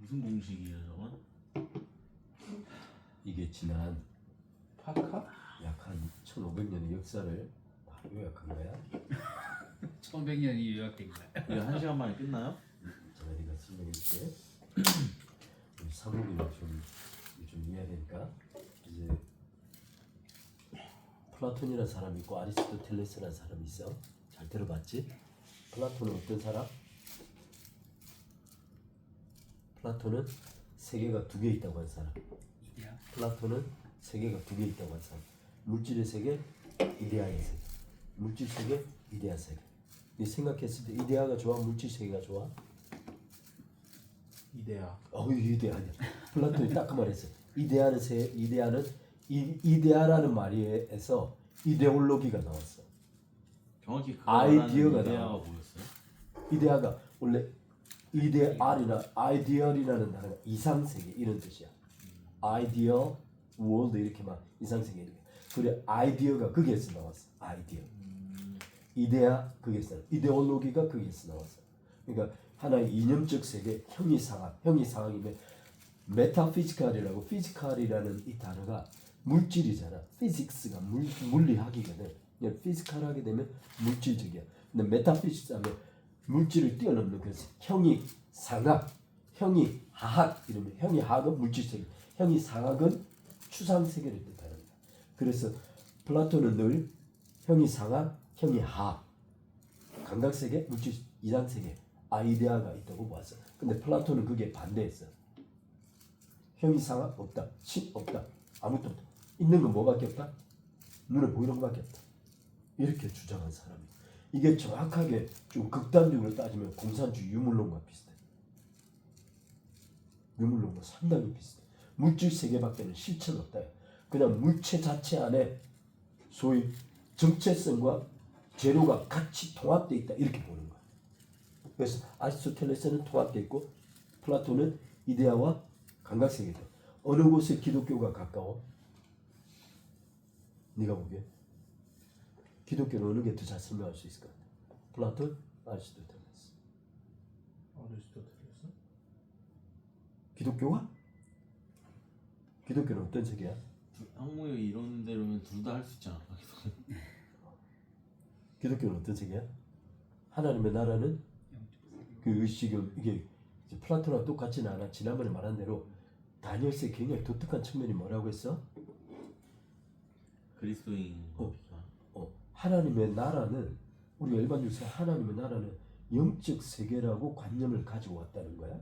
무슨 공식이에요, 저건? 이게 지난 파카? 약 한 1500년의 역사를 다 요약한 거야. 1100년이 요약된 거야. 이거 1시간 만에 끝나요? 제가 네가 설명해줄게. 우리 사무기를 좀 이해해야 되니까. 이제 플라톤이라는 사람이 있고 아리스토텔레스라는 사람이 있어. 잘 들어봤지? 플라톤은 어떤 사람? 플라톤은 세계가 두 개 있다고 한 사람. 야, 플라톤은 세계가 두 개 있다고 한 사람. 물질의 세계, 이데아의 세계. 물질 세계, 이데아 세계. 네 생각했을 때 이데아가 좋아, 물질 세계가 좋아? 이데아. 이데아 아니야. 플라톤이 딱 그 말했어. 이데아라는 말에서 이데올로기가 나왔어. 정확히 그거 아이디어가 말하는 이데아가 나와. 뭐였어요? 이데아가 원래 이데알이나 아이디얼이라는 단어가 이상 세계 이런 뜻이야. 아이디어 월드 이렇게 막 이상 세계 이렇게. 그래 아이디어가 거기에서 나왔어. 아이디어. 이데아 거기에서 이데올로기가 거기에서 나왔어. 그러니까 하나의 이념적 세계 형이상학이면 메타피지컬이라고 피지컬이라는 이 단어가 물질이잖아. 피직스가 물리학이거든. 피지컬하게 되면 물질적이야. 근데 메타피직스 하면 물질을 뛰어넘는 것이 형이 상학, 형이 하학 이러면 형이 하학은 물질 세계, 형이 상학은 추상 세계를 뜻하는 거야. 그래서 플라톤은 늘 형이 상학, 형이 하학, 감각 세계, 물질 이상 세계, 아이데아가 있다고 봤어. 근데 플라톤은 그게 반대했어. 형이 상학 없다, 신 없다, 아무것도 없다. 있는 건 뭐밖에 없다? 눈에 보이는 것밖에 없다. 이렇게 주장한 사람이. 이게 정확하게 좀 극단적으로 따지면 공산주의 유물론과 비슷해. 유물론과 상당히 비슷해. 물질 세계밖에는 실체가 없다. 그냥 물체 자체 안에 소위 정체성과 재료가 같이 통합되어 있다 이렇게 보는 거야. 그래서 아리스토텔레스는 통합되어 있고 플라톤은 이데아와 감각세계다. 어느 곳에 기독교가 가까워? 네가 보기에? 기독교는 어느 게 더 잘 설명할 수 있을 것 같아? 플라톤, 아리스토텔레스. 아리스토텔레스? 기독교가? 기독교는 어떤 세계야? 항목이 이런 대로면 둘 다 할 수 있잖아. 기독교는 어떤 세계야? 하나님의 나라는 그 지금 이게 플라톤하고 똑같지는 않아. 지난번에 말한 대로 다니엘서의 굉장히 독특한 측면이 뭐라고 했어? 그리스도인 하나님의 나라는 우리가 일반적으로 하나님의 나라는 영적 세계라고 관념을 가지고 왔다는 거야.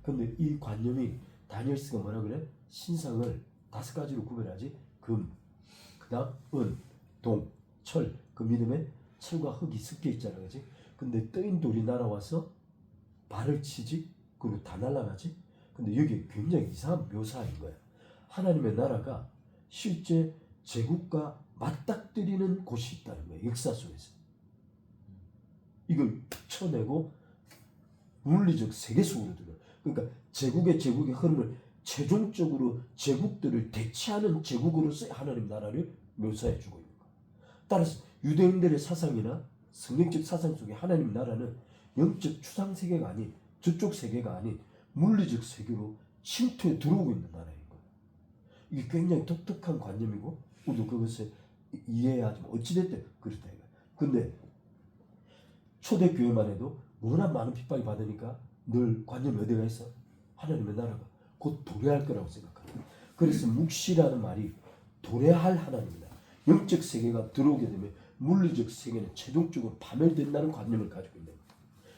근데 이 관념이 다니엘서가 뭐라 그래? 신상을 5가지로 구별하지. 금, 그다음 은, 동, 철. 그 믿음에 철과 흙이 섞여 있잖아, 그렇지? 근데 떠인 돌이 날아와서 발을 치지, 그리고 다 날아가지. 근데 여기 굉장히 이상한 묘사인 거야. 하나님의 나라가 실제 제국과 맞닥뜨리는 곳이 있다는 거야. 역사 속에서. 이걸 쳐내고 물리적 세계 속으로 들어. 그러니까 제국의 흐름을 최종적으로 제국들을 대체하는 제국으로서 하나님 나라를 묘사해주고 있는 거야. 따라서 유대인들의 사상이나 성경적 사상 속에 하나님 나라는 영적 추상 세계가 아닌 저쪽 세계가 아닌 물리적 세계로 침투해 들어오고 있는 나라인 거야. 이게 굉장히 독특한 관념이고 우리도 그것을 이해하지만 어찌됐든 그렇다 이거야. 근데 초대교회만 해도 워낙 많은 핍박이 받으니까 늘 관념이 어디가 있어? 하나님의 나라가 곧 도래할 거라고 생각합니다. 그래서 묵시라는 말이 도래할 하나님이다. 영적 세계가 들어오게 되면 물리적 세계는 최종적으로 파멸된다는 관념을 가지고 있는 거야.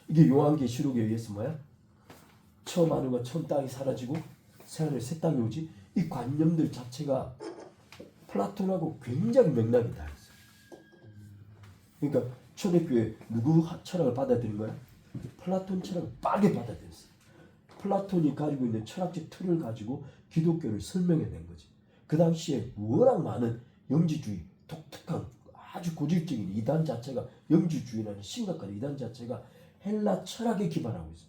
이게 요한계시록에 의해서 뭐야? 처음 하늘과 처음 땅이 사라지고 새하늘 새 땅이 오지. 이 관념들 자체가 플라톤하고 굉장히 맥락이 다 있어. 그러니까 초대교회 누구 철학을 받아들인 거야? 플라톤 철학을 빠르게 받아들였어. 플라톤이 가지고 있는 철학적 틀을 가지고 기독교를 설명해낸 거지. 그 당시에 워낙 많은 영지주의, 독특한 아주 고질적인 이단 자체가 영지주의라는 심각한 이단 자체가 헬라 철학에 기반하고 있어.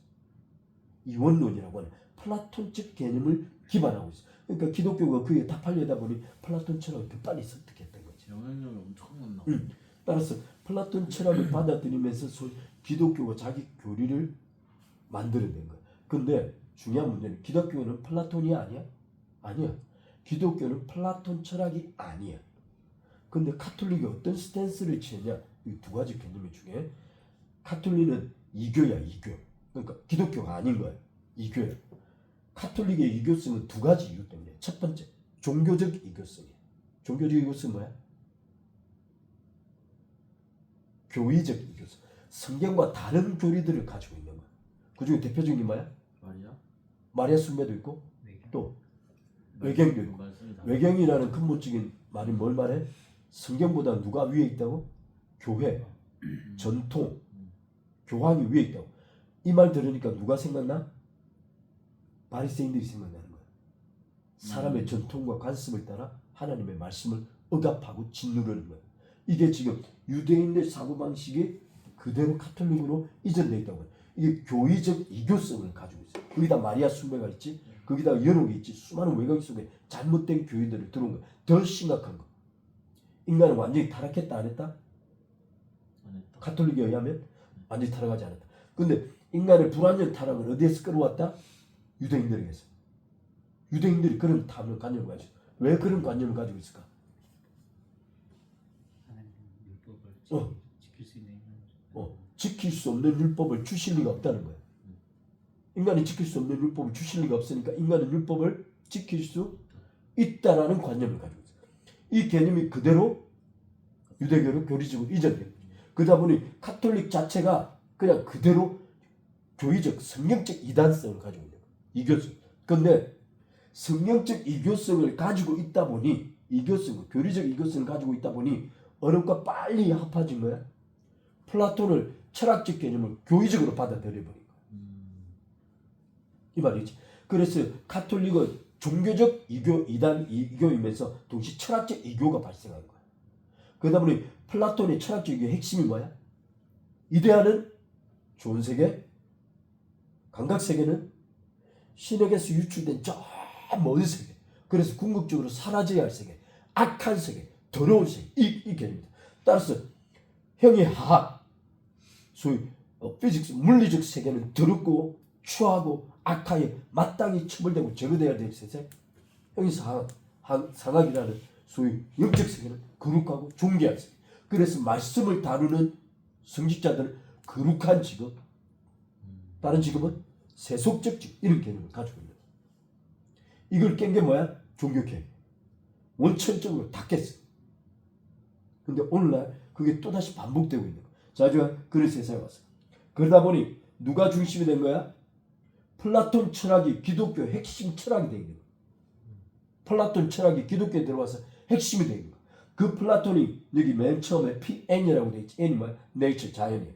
이원론이라고 하는 플라톤적 개념을 기반하고 있어. 그러니까 기독교가 그에 답하려다 보니 플라톤 철학을 더 빨리 습득했던 거지. 영향력이 엄청났나. 따라서 플라톤 철학을 받아들이면서 기독교가 자기 교리를 만들어낸 거야. 근데 중요한 문제는 기독교는 플라톤이 아니야? 아니야. 기독교는 플라톤 철학이 아니야. 근데 카톨릭이 어떤 스탠스를 취했냐? 이 두 가지 개념 중에 카톨릭은 이교야, 이교. 그러니까 기독교가 아닌 거야. 이교야. 카톨릭의 이교성은 두 가지 이유 때문에. 첫 번째, 종교적 이교성이야. 종교적 이교성은 뭐야? 교의적 이교성. 성경과 다른 교리들을 가지고 있는 거야. 그 중에 대표적인 게 뭐야? 말이야? 마리아 숭배도 있고 외경. 또 외경도 있고. 말씀이 다 외경이라는 근본적인 말이 뭘 말해? 성경보다 누가 위에 있다고? 교회, 전통, 교황이 위에 있다고. 이 말 들으니까 누가 생각나? 바리새인들이 생각나는 거야. 사람의 전통과 관습을 따라 하나님의 말씀을 억압하고 짓누르는 거야. 이게 지금 유대인들 사고방식이 그대로 카톨릭으로 이전되어 있다고 해요. 이게 교의적 이교성을 가지고 있어요. 거기다 마리아 숭배가 있지, 거기다 연옥이 있지, 수많은 외곽 속에 잘못된 교회들을 들어온 거야. 더 심각한 거. 인간은 완전히 타락했다 안 했다? 안 했다. 카톨릭에 의하면 완전히 타락하지 않았다. 근데 인간의 불완전 타락을 어디에서 끌어왔다? 유대인들에게서. 유대인들이 그런 관념을 가지고 있어. 왜 그런 관념을 가지고 있을까? 하나님 율법을 어. 지킬 수 있는 지킬 수 없는 율법을 주실 리가 없다는 거예요. 인간이 지킬 수 없는 율법을 주실 리가 없으니까 인간은 율법을 지킬 수 있다라는 관념을 가지고 있어요. 이 개념이 그대로 유대교로 교리적으로 이전돼요. 그러다 보니 카톨릭 자체가 그냥 그대로 교의적 성경적 이단성을 가지고 있는 거예요. 이교성. 그런데 성경적 이교성을 가지고 있다 보니 이교성, 교리적 이교성을 가지고 있다 보니 어느 것과 빨리 합해진 거야. 플라톤을 철학적 개념을 교의적으로 받아들여 버린 거야. 이 말이지. 그래서 카톨릭은 종교적 이교, 이단 이교이면서 동시에 철학적 이교가 발생한 거야. 그러다 보니 플라톤의 철학적 이교의 핵심이 뭐야? 이데아는 좋은 세계, 감각 세계는 신에게서 유출된 저 먼 세계. 그래서 궁극적으로 사라져야 할 세계, 악한 세계, 더러운 세계, 이 개념입니다. 따라서 형의 하학, 소위 피직스, 물리적 세계는 더럽고 추하고 악하게 마땅히 처벌되고 제거되어야 될 세상. 형이 상학이라는 소위 영적 세계는 거룩하고 존귀한 세계. 그래서 말씀을 다루는 성직자들은 거룩한 직업, 다른 직업은 세속적 직업, 이런 개념을 가지고 있는 거예요. 이걸 깬 게 뭐야? 종교개혁. 원천적으로 다 깼어. 근데 오늘날 그게 또다시 반복되고 있는 거야. 자, 제가 그런 세상에 왔어. 그러다 보니 누가 중심이 된 거야? 플라톤 철학이 기독교 핵심 철학이 되는 거야. 플라톤 철학이 기독교에 들어와서 핵심이 되는 거야. 그 플라톤이 여기 맨 처음에 N이라고 돼 있지. N이 뭐야? 네이처, 자연이에요.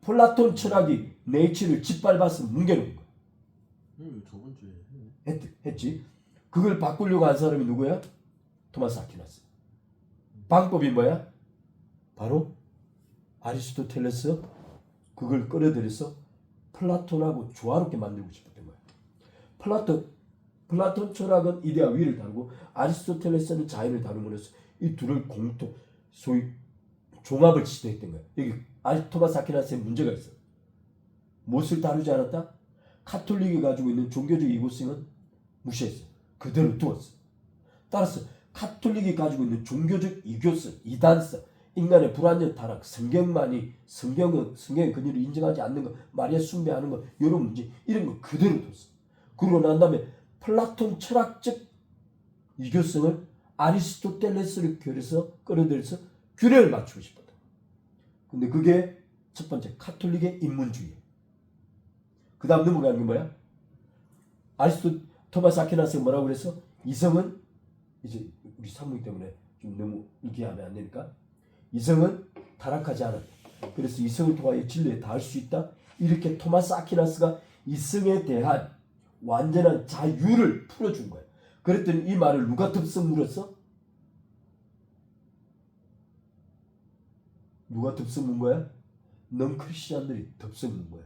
플라톤 철학이 네이처를 짓밟아서 뭉개놓은 거야. 저번 주에 했지. 그걸 바꾸려고 한 사람이 누구야? 토마스 아퀴나스. 방법이 뭐야? 바로 아리스토텔레스. 그걸 끌어들여서 플라톤하고 조화롭게 만들고 싶었던 거야. 플라톤 철학은 이데아 위를 다루고 아리스토텔레스는 자연을 다룸으로써 이 둘을 공통 소위 종합을 시도했던 거야. 여기 토마스 아퀴나스의 문제가 있어. 무엇을 다루지 않았다? 카톨릭이 가지고 있는 종교적 이고성은 무시했어. 그대로 두었어. 따라서 카톨릭이 가지고 있는 종교적 이교성, 이단성, 인간의 불완전 타락, 성경의 근위를 인정하지 않는 것, 마리아 숭배하는 것, 이런 문제, 이런 거 그대로 뒀어. 그러고 난 다음에 플라톤 철학적 이교성을 아리스토텔레스를 끌어들여서 균형을 맞추고 싶었다. 근데 그게 첫 번째 카톨릭의 인문주의. 그 다음 넘어가는 게 뭐야? 토마스 아퀴나스가 뭐라고 그랬어? 이성은 이제 우리 상무이기 때문에 좀 너무 이렇게 하면 안 되니까 이성은 타락하지 않았다. 그래서 이성을 통하여 진리에 닿을 수 있다. 이렇게 토마스 아퀴나스가 이성에 대한 완전한 자유를 풀어준 거야. 그랬더니 이 말을 누가 덥석 물었어? 누가 덥석 문 거야? 넌 크리스찬들이 덥석 문 거야.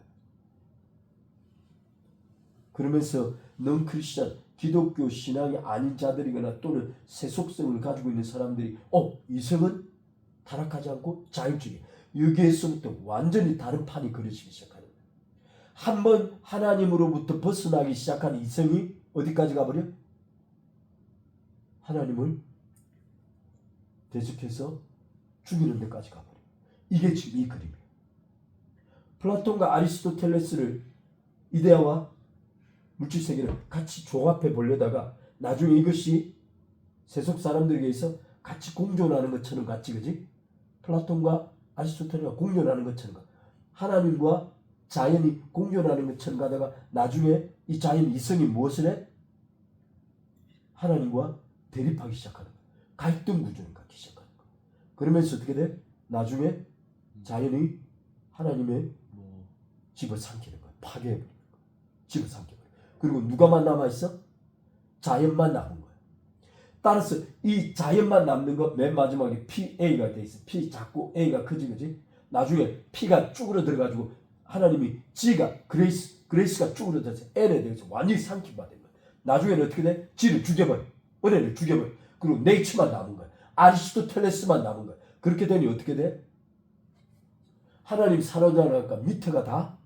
그러면서 넌 크리스찬, 기독교 신앙이 아닌 자들이거나 또는 세속성을 가지고 있는 사람들이 이성은 타락하지 않고 자율적이야. 여기에서부터 완전히 다른 판이 그려지기 시작하는 거야. 한번 하나님으로부터 벗어나기 시작한 이성이 어디까지 가버려? 하나님을 대적해서 죽이는 데까지 가버려. 이게 지금 이 그림이에요. 플라톤과 아리스토텔레스를 이데아와 물질세계를 같이 종합해 보려다가 나중에 이것이 세속 사람들에게 있어 같이 공존하는 것처럼 같이, 그지? 플라톤과 아리스토텔레스가 공존하는 것처럼, 하나님과 자연이 공존하는 것처럼 가다가 나중에 이 자연 이성이 무엇을 해? 하나님과 대립하기 시작하는 거야. 갈등 구조를 갖기 시작하는 거야. 그러면서 어떻게 돼? 나중에 자연이 하나님의 집을 삼키는 거야. 파괴해버리는 거야. 집을 삼켜버려. 그리고 누가만 남아있어? 자연만 남은 거야. 따라서 이 자연만 남는 거 맨 마지막에 PA가 돼 있어. P 작고 A가 크지, 그지? 나중에 P가 쭈그러 들어가지고 하나님이 G가 그레이스가 쭈그러 들어서 N에 대해서 완전히 삼킴받은 거야. 나중에는 어떻게 돼? G를 죽여버려. 은혜를 죽여버려. 그리고 네이처만 남은 거야. 아리스토텔레스만 남은 거야. 그렇게 되니 어떻게 돼? 하나님 사라져나니까 밑에가 다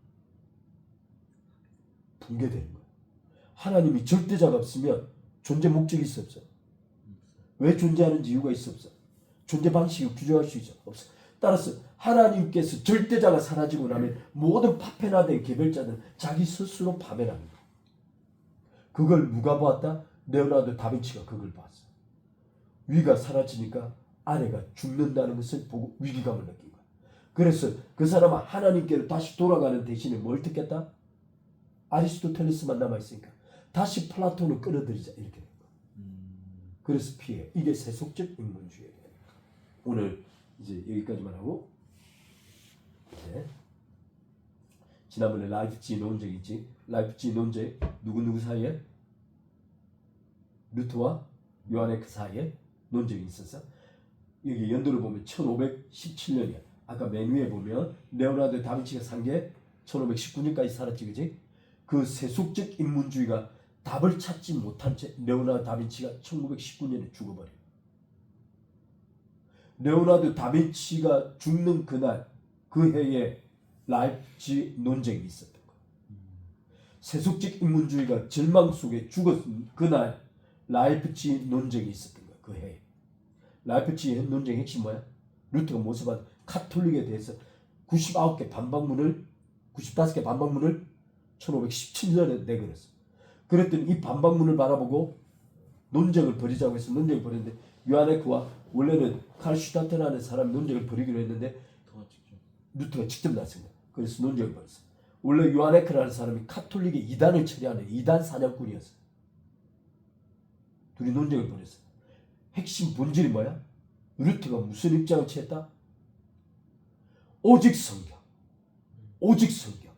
붕괴되는 거야. 하나님이 절대자가 없으면 존재 목적이 있어 없어? 왜 존재하는지 이유가 있어 없어? 존재 방식을 규정할 수 있어 없어? 따라서 하나님께서 절대자가 사라지고 나면 모든 파편화된 개별자들은 자기 스스로 파멸합니다. 그걸 누가 보았다? 레오나르도 다빈치가 그걸 봤어. 위가 사라지니까 아래가 죽는다는 것을 보고 위기감을 느낀 거야. 그래서 그 사람은 하나님께로 다시 돌아가는 대신에 뭘 듣겠다? 아리스토텔레스만 남아있으니까 다시 플라톤을 끌어들이자 이렇게 된 거야. 그래서 피해. 이게 세속적 인문주의예요. 오늘 이제 여기까지만 하고, 네. 지난번에 라이프치히 논쟁 있지. 라이프치히 논쟁 누구 사이에? 루터와 요하네크 사이에 논쟁이 있었어. 여기 연도를 보면 1517년이야. 아까 맨 위에 보면 레오나르도 다빈치가 산 게 1519년까지 살았지, 그지? 그 세속적 인문주의가 답을 찾지 못한 채 레오나르도 다빈치가 1919년에 죽어버려. 레오나르도 다빈치가 죽는 그날, 그 해에 라이프치히 논쟁이 있었던 거야. 세속적 인문주의가 절망 속에 죽었은 그날 라이프치히 논쟁이 있었던 거야. 그 해에. 라이프치히 논쟁의 핵심 뭐야? 루터가 모습한 카톨릭에 대해서 95개 반박문을 1517년에 내걸었어. 그랬더니 이 반박문을 바라보고 논쟁을 벌이자고 해서 논쟁을 벌였는데, 요하네크와 원래는 칼슈타트라는 사람이 논쟁을 벌이기로 했는데 루터가 직접 나선 거야. 그래서 논쟁을 벌였어. 원래 요하네크라는 사람이 카톨릭의 이단을 처리하는 이단 사냥꾼이었어. 둘이 논쟁을 벌였어. 핵심 본질이 뭐야? 루터가 무슨 입장을 취했다? 오직 성경, 오직 성경,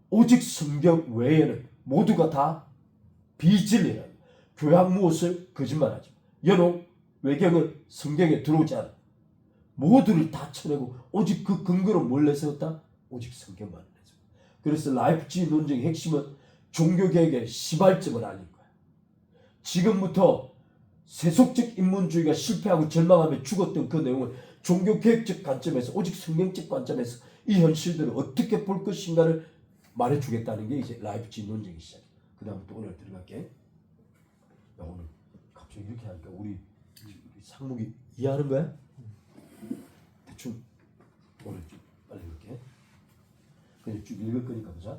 오직 성경 외에는 모두가 다 비진리라. 교양 무엇을 거짓말하지. 연옥 외경은 성경에 들어오지 않아. 모두를 다 쳐내고 오직 그 근거로 뭘 내세웠다? 오직 성경만 내세웠다. 그래서 라이프치히 논쟁의 핵심은 종교개혁의 시발점을 알린 거야. 지금부터 세속적 인문주의가 실패하고 절망하며 죽었던 그 내용을 종교개혁적 관점에서, 오직 성경적 관점에서 이 현실들을 어떻게 볼 것인가를 말해주겠다는 게 이제 라이프치히 논쟁이 시작이야. 그 다음부터 오늘 들어갈게. 야, 오늘 갑자기 이렇게 하니까 우리 상목이 이해하는 거야? 대충 오늘 좀 빨리 읽을게. 그냥 쭉 읽을 거니까 보자.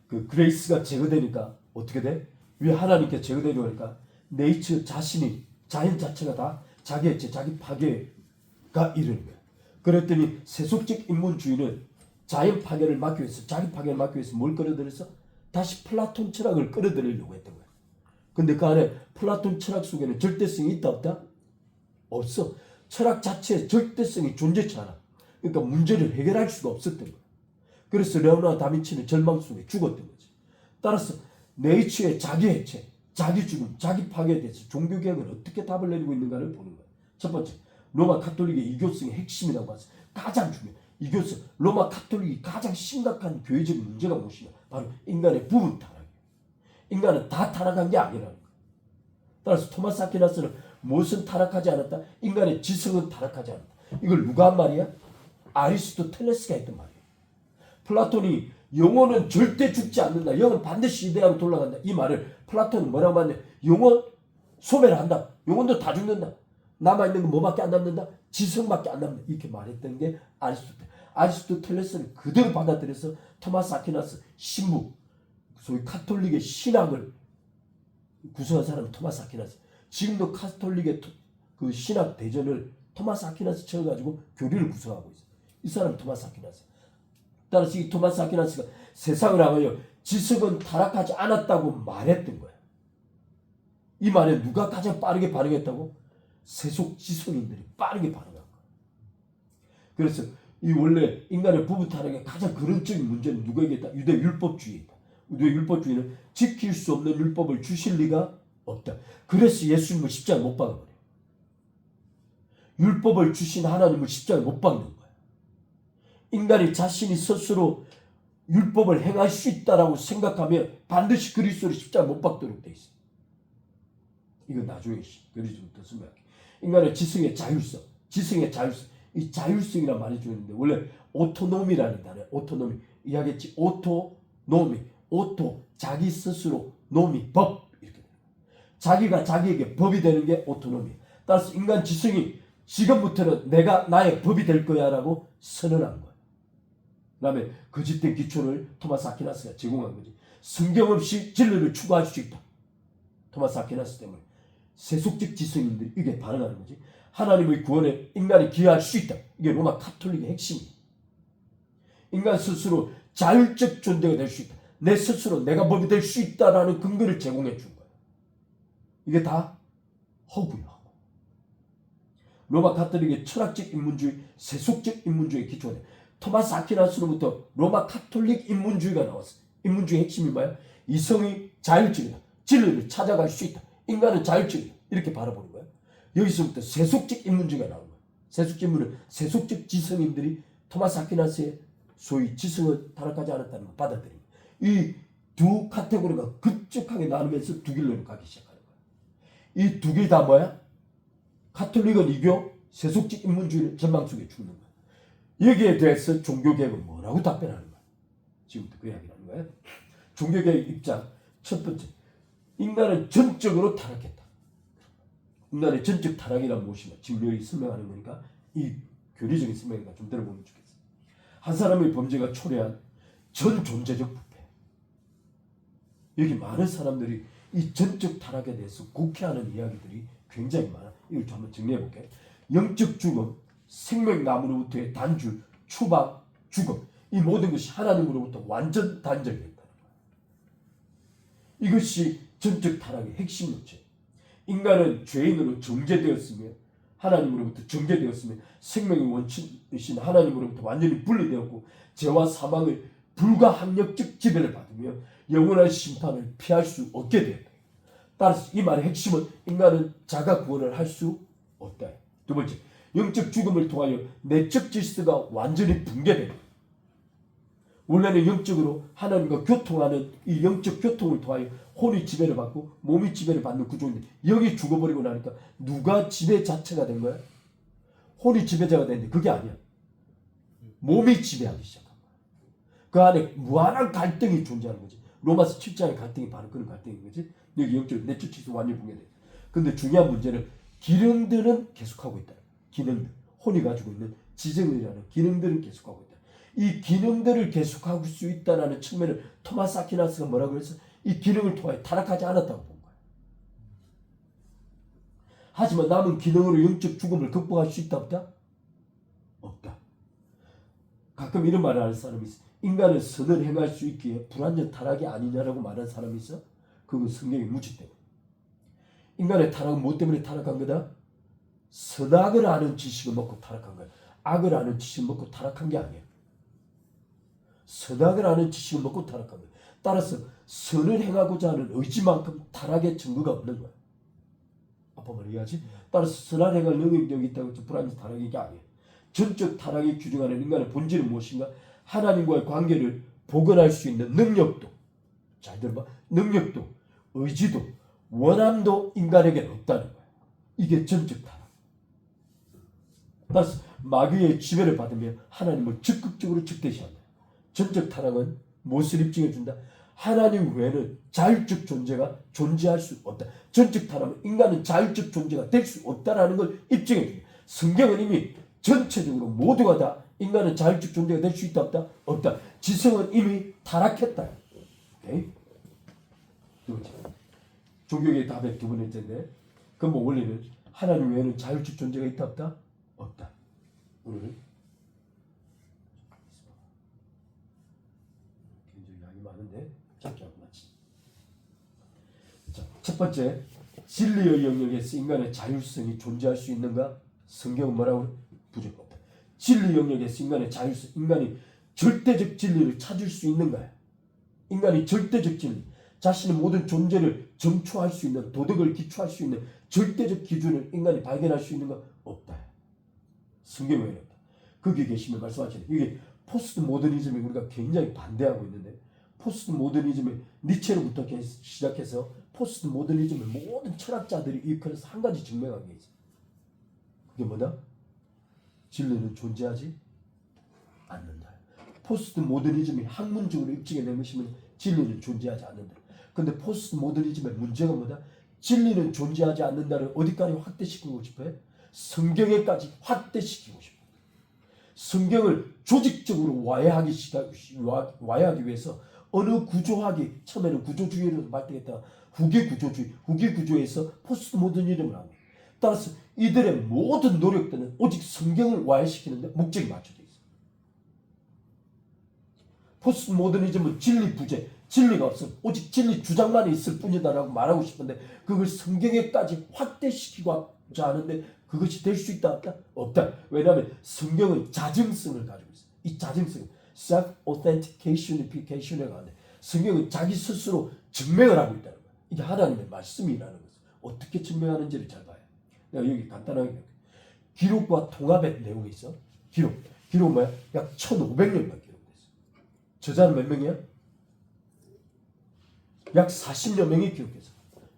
그 그레이스가 제거되니까 어떻게 돼? 왜 하나님께 제거되려고 하니까 네이처 자신이, 자연 자체가 다 자기 해체, 자기 파괴가 이르는 거야. 그랬더니 세속적 인문주의는 자연 파괴를 막기 위해서, 자기 파괴를 막기 위해서 뭘 끌어들였어? 다시 플라톤 철학을 끌어들이려고 했던 거야. 근데 그 안에 플라톤 철학 속에는 절대성이 있다 없다? 없어. 철학 자체에 절대성이 존재치 않아. 그러니까 문제를 해결할 수가 없었던 거야. 그래서 레오나르도 다빈치는 절망 속에 죽었던 거지. 따라서 네이처의 자기 해체, 자기 죽음, 자기 파괴에 대해서 종교개혁은 어떻게 답을 내리고 있는가를 보는 거야. 첫 번째, 로마 카톨릭의 이교성의 핵심이라고 봐서 가장 중요해. 이교성, 로마 카톨릭이 가장 심각한 교회적인 문제가 무엇이냐? 바로 인간의 부분 타락이에요. 인간은 다 타락한 게 아니라는 거예요. 따라서 토마스 아퀴나스는 무엇은 타락하지 않았다? 인간의 지성은 타락하지 않았다. 이걸 누가 한 말이야? 아리스토텔레스가 했던 말이에요. 플라톤이 영혼은 절대 죽지 않는다. 영은 반드시 이대로 돌아간다. 이 말을 플라톤은 뭐라고 하냐? 영혼 소멸을 한다. 영혼도 다 죽는다. 남아있는 건 뭐밖에 안 남는다? 지성밖에 안 남는다. 이렇게 말했던 게 아리스토텔레스. 아리스토텔레스를 그대로 받아들여서 토마스 아퀴나스 신부, 소위 카톨릭의 신학을 구성한 사람은 토마스 아퀴나스. 지금도 카톨릭의 그 신학 대전을 토마스 아퀴나스 쳐가지고 교리를 구성하고 있어요. 이 사람은 토마스 아퀴나스. 따라서 이 토마스 아퀴나스가 세상을 향하여 지성은 타락하지 않았다고 말했던 거야. 이 말에 누가 가장 빠르게 반응했다고? 세속 지성인들이 빠르게 반응한 거야. 그래서 이 원래 인간의 부부 타락의 가장 근원적인 문제는 누구에게 있다? 유대 율법주의다. 유대 율법주의는 지킬 수 없는 율법을 주실 리가 없다. 그래서 예수님을 십자가에 못 박아버려. 율법을 주신 하나님을 십자가에 못 박는 거야. 인간이 자신이 스스로 율법을 행할 수 있다라고 생각하면 반드시 그리스도를 십자가에 못 박도록 돼 있어. 이건 나중에 그리스도부터 설명할게. 인간의 지성의 자율성, 지성의 자율성. 이 자율성이란 말이 주는데 원래 오토노미라는 단어야. 오토노미. 이야기했지. 오토노미. 오토 자기 스스로 노미 법 이렇게. 자기가 자기에게 법이 되는 게 오토노미. 따라서 인간 지성이 지금부터는 내가 나의 법이 될 거야라고 선언한 거야. 그다음에 거짓된 기초를 토마스 아퀴나스가 제공한 거지. 성경 없이 진리를 추구할 수 있다. 토마스 아퀴나스 때문에 세속적 지성인들이 이게 반응하는 거지. 하나님의 구원에 인간이 기여할 수 있다. 이게 로마 카톨릭의 핵심이야. 인간 스스로 자율적 존재가 될 수 있다. 내 스스로 내가 법이 될 수 있다라는 근거를 제공해 준 거야. 이게 다 허구야. 로마 카톨릭의 철학적 인문주의, 세속적 인문주의에 기초돼. 토마스 아퀴나스로부터 로마 카톨릭 인문주의가 나왔어. 인문주의 핵심이 뭐야? 이성이 자율적이다. 진리를 찾아갈 수 있다. 인간은 자율적이다. 이렇게 바라보는 거야. 여기서부터 세속적 인문주의가 나온 거야. 세속적 인문은 세속적 지성인들이 토마스 아퀴나스의 소위 지성은 타락하지 않았다는 걸 받아들인 거야. 이 두 카테고리가 급격하게 나누면서 두 길로 가기 시작하는 거야. 이 두 개 다 뭐야? 카톨릭은 이교, 세속적 인문주의를 전망 속에 죽는 거야. 여기에 대해서 종교개혁은 뭐라고 답변하는 거야? 지금부터 그 이야기를 하는 거야. 종교개혁 입장 첫 번째, 인간은 전적으로 타락했다. 인간의 전적 타락이란 무엇이냐? 지금 여기 설명하는 거니까 이 교리적인 설명이니까 좀 들어보면 좋겠어. 한 사람의 범죄가 초래한 전 존재적 부패. 여기 많은 사람들이 이 전적 타락에 대해서 곡해하는 이야기들이 굉장히 많아. 이걸 좀 한번 정리해 볼게요. 영적 죽음, 생명나무로부터의 단줄, 추방, 죽음. 이 모든 것이 하나님으로부터 완전 단절됐다는 거야. 이것이 전적 타락의 핵심 문제. 인간은 죄인으로 정죄되었으며 하나님으로부터 정죄되었으며 생명의 원천이신 하나님으로부터 완전히 분리되었고 죄와 사망의 불가항력적 지배를 받으며 영원한 심판을 피할 수 없게 되었다. 따라서 이 말의 핵심은 인간은 자가 구원을 할 수 없다. 두 번째, 영적 죽음을 통하여 내적 질서가 완전히 붕괴된다. 원래는 영적으로 하나님과 교통하는 이 영적 교통을 통하여 혼이 지배를 받고 몸이 지배를 받는 구조인데 여기 죽어버리고 나니까 누가 지배 자체가 된 거야? 혼이 지배자가 됐는데 그게 아니야. 몸이 지배하기 시작한 거야. 그 안에 무한한 갈등이 존재하는 거지. 로마서 7장의 갈등이 바로 그런 갈등인 거지. 여기 영적 내적 질서 완전히 붕괴돼. 근데 중요한 문제는 기능들은 계속하고 있다. 기능들. 혼이 가지고 있는 지정이라는 기능들은 계속하고 있다. 이 기능들을 계속할 수 있다는 측면을 토마스 아퀴나스가 뭐라고 해서 이 기능을 통하여 타락하지 않았다고 본 거야. 하지만 남은 기능으로 영적 죽음을 극복할 수 있다 없다? 없다. 가끔 이런 말을 하는 사람이 있어. 인간은 선을 행할 수 있기에 불완전 타락이 아니냐라고 말하는 사람이 있어. 그건 성경의 무지 때문에. 인간의 타락은 뭐 때문에 타락한 거다? 선악을 아는 지식을 먹고 타락한 거야. 악을 아는 지식을 먹고 타락한 게 아니야. 선악을 아는 지식을 먹고 타락한 거야. 따라서 선을 행하고자 하는 의지만큼 타락의 증거가 없는 거야. 아빠 말 이해하지? 따라서 선을 행할 능력이 있다고 해서 불완전 타락이 아니야. 전적 타락이 규정하는 인간의 본질은 무엇인가? 하나님과의 관계를 복원할 수 있는 능력도, 잘 들어봐, 능력도, 의지도, 원함도 인간에게는 없다는 거야. 이게 전적 타락. 따라서 마귀의 지배를 받으며 하나님을 적극적으로 적대시한다. 전적 타락은 무엇을 입증해 준다? 하나님 외에는 자율적 존재가 존재할 수 없다. 전적 타락하면 인간은 자율적 존재가 될 수 없다라는 걸 입증해 줍니다. 성경은 이미 전체적으로 모두가 다 인간은 자율적 존재가 될 수 있다 없다? 없다. 지성은 이미 타락했다. 오케이? 두 번째. 종교개혁 답의 두 번째인데 근본 원리는 하나님 외에는 자율적 존재가 있다 없다? 없다. 오늘 굉장히 양이 많은데 짧게 하고 마치. 자, 첫 번째, 진리의 영역에서 인간의 자율성이 존재할 수 있는가? 성경은 뭐라고 그래? 부족하다. 진리 영역에서 인간의 자율성, 인간이 절대적 진리를 찾을 수 있는가요? 인간이 절대적 진리, 자신의 모든 존재를 점초할 수 있는, 도덕을 기초할 수 있는 절대적 기준을 인간이 발견할 수 있는가? 없다. 성경에 없다. 거기 계시면 말씀하시는 이게 포스트 모더니즘에 우리가 굉장히 반대하고 있는데, 포스트 모더니즘의 니체로부터 시작해서 포스트 모더니즘의 모든 철학자들이 일컬어서 한 가지 증명한 게 있어요. 그게 뭐다? 진리는 존재하지 않는다. 포스트 모더니즘이 학문적으로 입증해낸 것이면 진리는 존재하지 않는다. 근데 포스트 모더니즘의 문제가 뭐다? 진리는 존재하지 않는다를 어디까지 확대시키고 싶어요? 성경에까지 확대시키고 싶어요. 성경을 조직적으로 와해하기 위해서 어느 구조학이 처음에는 구조주의로 발달했다가 후기 구조에서 포스트 모더니즘을 합니다. 따라서 이들의 모든 노력들은 오직 성경을 와해시키는데 목적이 맞춰져 있어요. 포스트 모더니즘은 진리 부재, 진리가 없어 오직 진리 주장만 있을 뿐이다라고 말하고 싶은데 그걸 성경에까지 확대시키고자 하는데 그것이 될 수 있다 없다? 없다. 왜냐하면 성경은 자증성을 가지고 있어요. 이 자증성, self-authentication이라고 하는데 성경은 자기 스스로 증명을 하고 있다는 거예요. 이게 하나님의 말씀이라는 것을 어떻게 증명하는지를 잘 봐요. 내가 여기 간단하게 기록과 통합의 내용이 있어. 기록은 뭐야? 약 1500년간 기록됐어. 저자는 몇 명이야? 약 40여 명이 기록했어.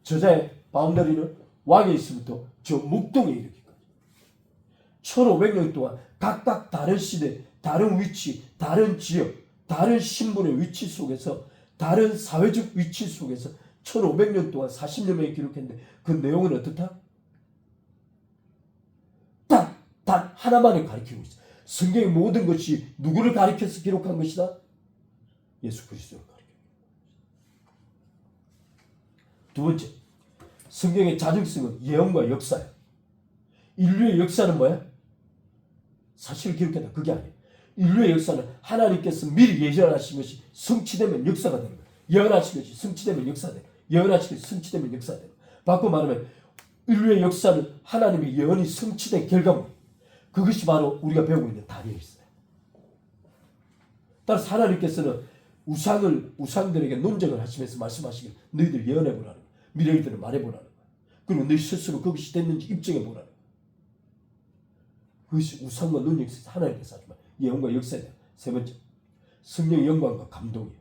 저자의 바운더리는 왕에 있으부터 저 묵동에 이르기까지 1500년 동안 각각 다른 시대, 다른 위치, 다른 지역, 다른 신분의 위치 속에서 다른 사회적 위치 속에서 1500년 동안 40여 명이 기록했는데 그 내용은 어떻다? 단 하나만을 가리키고 있어. 성경의 모든 것이 누구를 가리켜서 기록한 것이다? 예수 그리스도를 가리켜. 두 번째, 성경의 자증성은 예언과 역사야. 인류의 역사는 뭐야? 사실을 기록했다. 그게 아니에요. 인류의 역사는 하나님께서 미리 예언하신 것이 성취되면 역사가 되는 거예요. 예언하신 것이 성취되면 역사가 되는 거예요. 예언하신 것이 성취되면 역사가 되는 거예요. 바꿔 말하면 인류의 역사는 하나님의 예언이 성취된 결과물. 그것이 바로 우리가 배우고 있는 다니엘서예요. 따라서 하나님께서는 우상들에게 논쟁을 하시면서 말씀하시길 너희들 예언해보라는 거예요. 미래일들을 말해보라는 거예요. 그리고 너희 스스로 그것이 됐는지 입증해보라는 거예요. 그것이 우상과 논쟁에서 하나님께서 하지만 예언과 역사에 대한 세 번째, 성령의 영광과 감동이에요.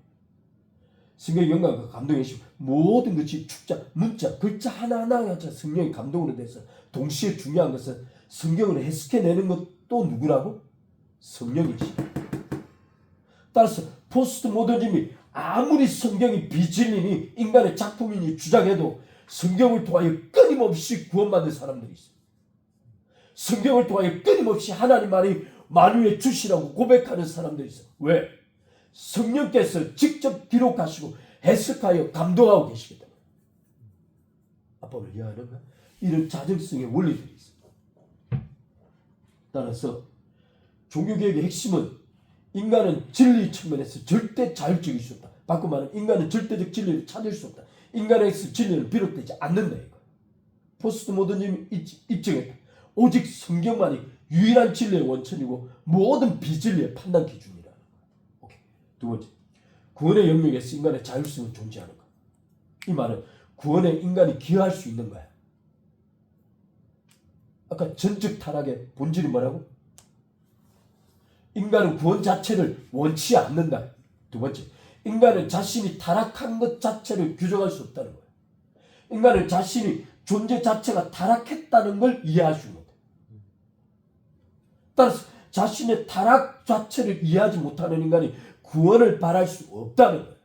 성령의 영광과 감동의 시 모든 것이 축자, 문자, 글자 하나하나가 성령의 감동으로 돼서 동시에 중요한 것은 성경을 해석해내는 것도 누구라고? 성령이지. 따라서 포스트 모더니즘이 아무리 성경이 비진리니 인간의 작품이니 주장해도 성경을 통하여 끊임없이 구원받는 사람들이 있어요. 성경을 통하여 끊임없이 하나님만이 만유의 주시라고 고백하는 사람들이 있어요. 왜? 성령께서 직접 기록하시고 해석하여 감동하고 계시기 때문에. 아빠를 이해하는가? 이런 자정성의 원리들이 있어요. 따라서 종교개혁의 핵심은 인간은 진리 측면에서 절대 자율적일 수 없다. 바꿔 말하면 인간은 절대적 진리를 찾을 수 없다. 인간에서 진리는 비롯되지 않는다. 이거. 포스트 모더니즘이 입증했다. 오직 성경만이 유일한 진리의 원천이고 모든 비진리의 판단 기준이라는 거야. 오케이. 두 번째, 구원의 영역에서 인간의 자율성은 존재하는가? 이 말은 구원에 인간이 기여할 수 있는 거야. 아까 전적 타락의 본질이 뭐라고? 인간은 구원 자체를 원치 않는다. 두 번째, 인간은 자신이 타락한 것 자체를 규정할 수 없다는 거예요. 인간은 자신이 존재 자체가 타락했다는 걸 이해하지 못해. 따라서 자신의 타락 자체를 이해하지 못하는 인간이 구원을 바랄 수 없다는 거예요.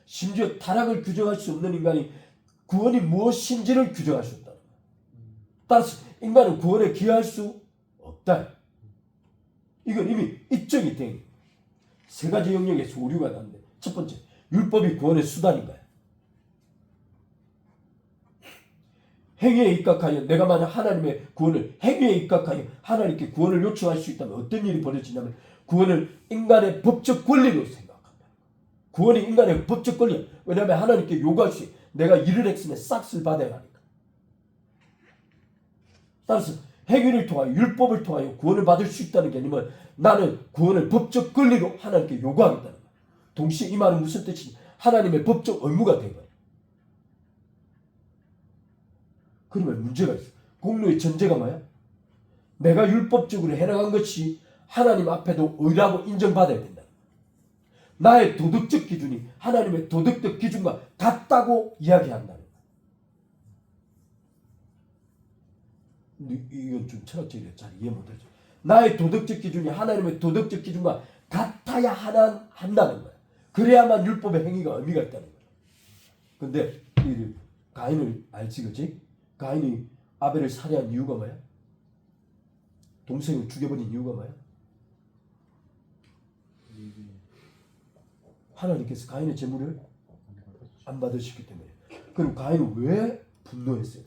심지어 타락을 규정할 수 없는 인간이 구원이 무엇인지를 규정할 수 없다는 거예요. 따라서 인간은 구원에 기여할 수 없다. 이건 이미 입증이 된 세 가지 영역에서 오류가 났는데, 첫 번째, 율법이 구원의 수단인 거야. 행위에 입각하여 내가 만약 하나님의 구원을 행위에 입각하여 하나님께 구원을 요청할 수 있다면 어떤 일이 벌어지냐면 구원을 인간의 법적 권리로 생각한다. 구원이 인간의 법적 권리야. 왜냐하면 하나님께 요구할 수 있어. 내가 일을 했으면 싹쓸 받아야 하니까. 따라서 행위를 통하여 율법을 통하여 구원을 받을 수 있다는 게 아니면 나는 구원을 법적 권리로 하나님께 요구하겠다는 거야. 동시에 이 말은 무슨 뜻이냐? 하나님의 법적 의무가 된 거야. 그러면 문제가 있어. 공로의 전제가 뭐야? 내가 율법적으로 해나간 것이 하나님 앞에도 의라고 인정받아야 된다. 나의 도덕적 기준이 하나님의 도덕적 기준과 같다고 이야기한다는 거야. 근데 이건 좀 철학적이라 잘 이해 못하죠. 나의 도덕적 기준이 하나님의 도덕적 기준과 같아야 한다는 거야. 그래야만 율법의 행위가 의미가 있다는 거야. 근데 이 가인을 알지, 그치? 가인이 아벨을 살해한 이유가 뭐야? 동생을 죽여버린 이유가 뭐야? 하나님께서 가인의 재물을 안 받으셨기 때문에. 그럼 가인은 왜 분노했어요?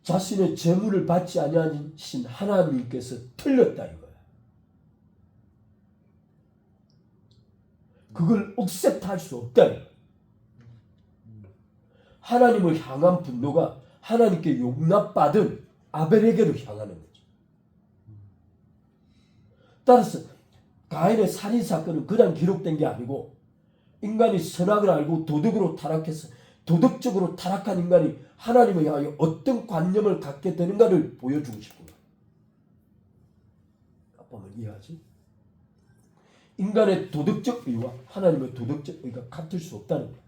자신의 재물을 받지 아니하신 하나님께서 틀렸다 이거야. 그걸 억셉트할 수 없다 이거야. 하나님을 향한 분노가 하나님께 용납받은 아벨에게로 향하는 거죠. 따라서 가인의 살인 사건은 그냥 기록된 게 아니고 인간이 선악을 알고 도덕으로 타락해서 도덕적으로 타락한 인간이 하나님을 향하여 어떤 관념을 갖게 되는가를 보여주고 싶은 거예요. 아빠는 이해하지? 인간의 도덕적 의와 하나님의 도덕적 의가 같을 수 없다는 거예요.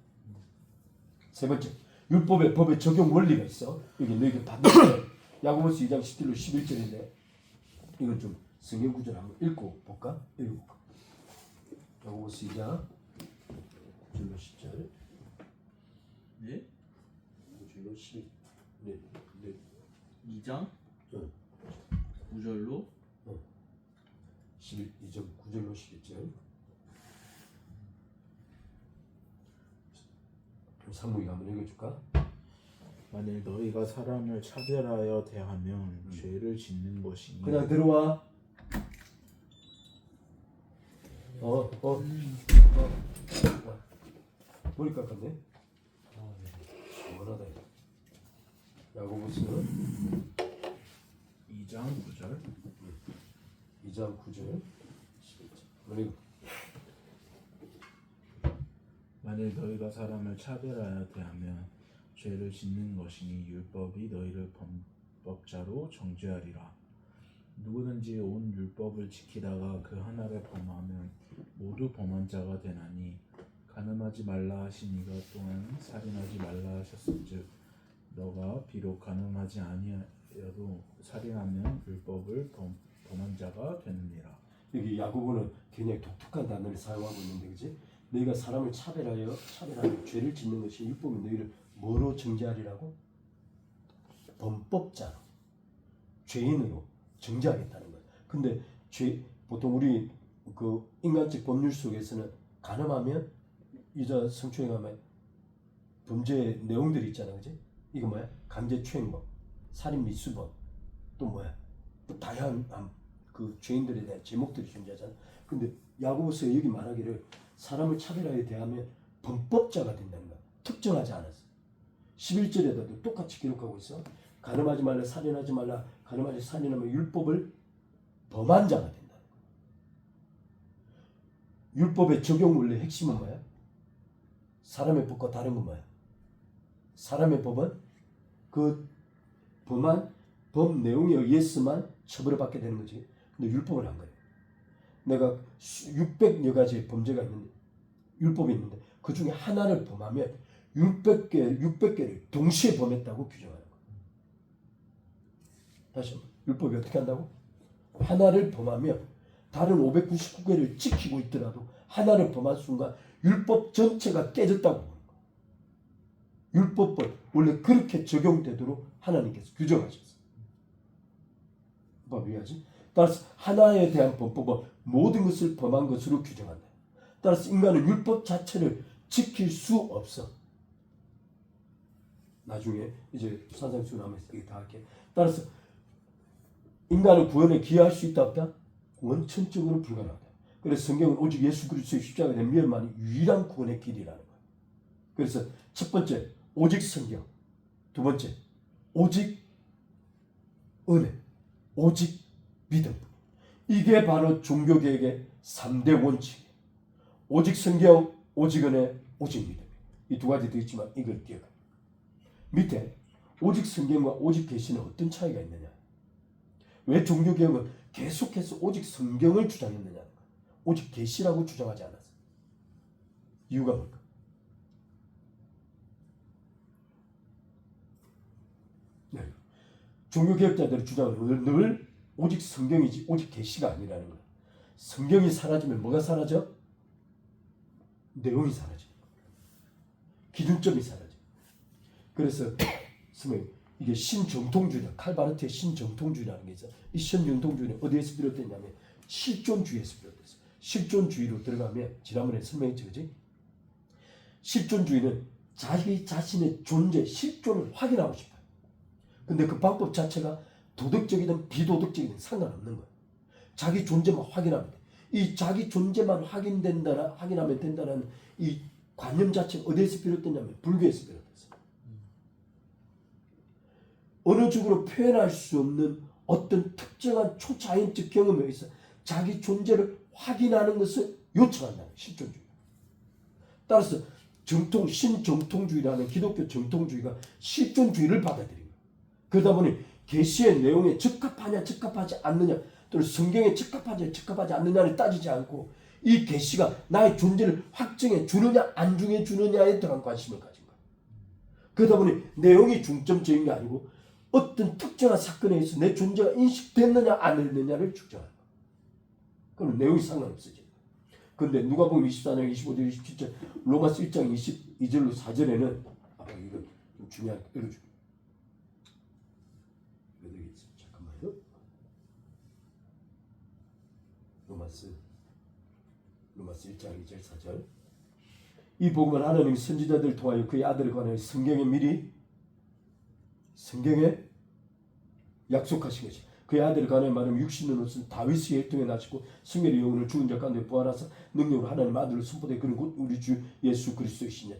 세 번째, 율법의 법의 적용 원리가 있어. 여기 너희들 반드시 야고보서 2장 10절로 11절인데 이건 좀 성경 구절 한번 읽고 볼까? 읽어볼까? 야고보서 2장 9절로 10절. 네? 9절로 10. 네. 2장 9절로 2장 9절로 11절. 상무이가 한번 읽어줄까? 만일 너희가 사람을 차별하여 대하면 죄를 짓는 것이니 그냥 들어와. 머리 깎았네. 시원하다. 야고보서 2장 9절 2장 9절 11절. 만일 너희가 사람을 차별하여 대하면 죄를 짓는 것이니 율법이 너희를 범법자로 정죄하리라. 누구든지 온 율법을 지키다가 그 하나를 범하면 모두 범한 자가 되나니 간음하지 말라 하신 이가 또한 살인하지 말라 하셨은즉 너가 비록 간음하지 아니하여도 살인하면 율법을 범한 자가 되느니라. 여기 야고보는 굉장히 독특한 단어를 사용하고 있는데, 그지? 너희가 사람을 차별하여 죄를 짓는 것이 율법이 너희를 뭐로 정죄하리라고? 범법자로, 죄인으로 정죄하겠다는 거예요. 근데 보통 우리 그 인간적 법률 속에서는 간음하면 유자 성추행하면 범죄 내용들이 있잖아, 그지? 이거 뭐야? 강제추행법, 살인 미수법, 또 뭐야? 또 다양한 그 죄인들에 대한 제목들이 존재하잖아. 근데 야고보서에 여기 말하기를 사람을 차별하여 대하면 범법자가 된다는 거야. 특정하지 않았어. 11절에도 똑같이 기록하고 있어. 간음하지 말라, 살인하지 말라, 간음하지 살인하면 율법을 범한 자가 된다. 율법의 적용 원리의 핵심은 뭐야? 사람의 법과 다른 건 뭐야? 사람의 법은 그 범한 법 내용에 의해서만 처벌을 받게 되는 거지. 근데 율법을 한 거예요. 내가 600여 가지의 범죄가 있는데, 율법이 있는데 그 중에 하나를 범하면 600개를 동시에 범했다고 규정하는 거예요. 다시 한번. 율법이 어떻게 한다고? 하나를 범하면 다른 599개를 지키고 있더라도 하나를 범한 순간 율법 전체가 깨졌다고 보는 거예요. 율법은 원래 그렇게 적용되도록 하나님께서 규정하셨어요. 이해하지? 따라서 하나에 대한 범법은 모든 것을 범한 것으로 규정한다. 따라서 인간은 율법 자체를 지킬 수 없어. 나중에 이제 산상수훈하면서 이게 다 할게. 따라서 인간은 구원에 기여할 수 있다 없다? 원천적으로 불가능하다. 그래서 성경은 오직 예수 그리스도의 십자가에 대한 믿음만이 유일한 구원의 길이라는 거예요. 그래서 첫 번째 오직 성경, 두 번째 오직 은혜, 오직 믿음. 이게 바로 종교개혁의 3대 원칙이에요. 오직 성경, 오직 은혜, 오직 믿음. 이 두 가지 더 있지만 이걸 기억해. 밑에 오직 성경과 오직 계시는 어떤 차이가 있느냐? 왜 종교개혁은 계속해서 오직 성경을 주장했느냐? 오직 계시라고 주장하지 않았어요. 이유가 뭘까? 네. 종교개혁자들의 주장은 늘 오직 성경이지 오직 계시가 아니라는 거예요. 성경이 사라지면 뭐가 사라져? 내용이 사라져. 기준점이 사라져. 그래서 이게 신정통주의다. 칼바르트의 신정통주의라는 게 있어. 이 신정통주의는 어디에서 비롯됐냐면 실존주의에서 비롯됐어. 실존주의로 들어가면 지난번에 설명했지, 그지? 실존주의는 자기 자신의 존재, 실존을 확인하고 싶어요. 근데 그 방법 자체가 도덕적이든 비도덕적이든 상관없는 거예요. 자기 존재만 확인하면 돼. 이 자기 존재만 확인하면 된다는 이 관념 자체가 어디에서 비롯됐냐면 불교에서 비롯됐어요. 언어적으로 표현할 수 없는 어떤 특정한 초자연적 경험에 의해서 자기 존재를 확인하는 것을 요청한다는 실존주의. 따라서 신정통주의라는 기독교 정통주의가 실존주의를 받아들입니다. 그러다 보니 계시의 내용에 적합하냐 적합하지 않느냐 또는 성경에 적합하지 않느냐를 따지지 않고 이 계시가 나의 존재를 확정해 주느냐 안 정해 주느냐에 대한 관심을 가진 거예요. 그러다 보니 내용이 중점적인 게 아니고 어떤 특정한 사건에 의해서 내 존재가 인식됐느냐 안 됐느냐를 측정하는 거예요. 그럼 내용이 상관없어지는 거예요. 그런데 누가복음 24장 25절 27절 로마서 1장 22절로 4절에는 이거 좀 중요한 거 읽어줄게요. 잠깐만요. 로마서 1장 2절 4절 이 복음은 하나님이 선지자들을 통하여 그의 아들을 관하여 성경에 약속하신 것이 그의 아들을 관하여 말하면 육신은 없은 다윗의 혈통에 나시고 성결의 영혼을 죽은 자 가운데 부활하사 능력으로 하나님 아들을 선포되 그는 곧 우리 주 예수 그리스도이시냐.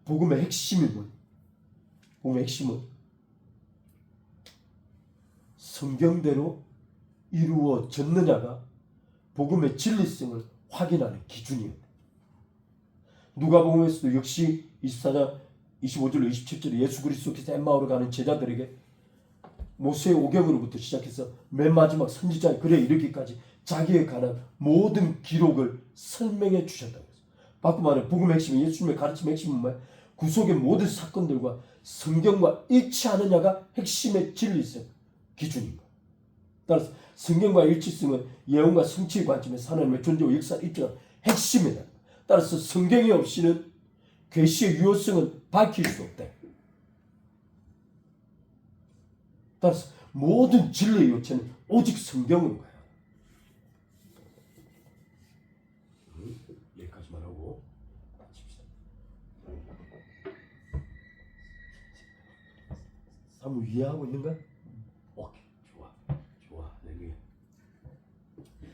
복음의 핵심은 뭐냐? 복음의 핵심은 성경대로 이루어졌느냐가 복음의 진리성을 확인하는 기준이에요. 누가복음에서도 역시 24장 25절로 27절에 예수 그리스도께서 엠마오로 가는 제자들에게 모세의 오경으로부터 시작해서 맨 마지막 선지자의 글에 이르기까지 자기에 관한 모든 기록을 설명해 주셨다고 했어요. 바꿔 말해 복음의 핵심이 예수님의 가르침의 핵심은 뭐야? 구속의 모든 사건들과 성경과 일치하느냐가 핵심의 진리성 기준인 거예요. 따라서 성경과 일치성은 예언과 성취의 관점에서 하나님의 존재와 역사를 입증하는 핵심이다. 따라서 성경이 없이는 계시의 유효성은 밝힐 수 없다. 따라서 모든 진리의 요체는 오직 성경인 거야. 여기까지만 하고 마칩시다. 한번 이해하고 있는가? 오케이, 좋아.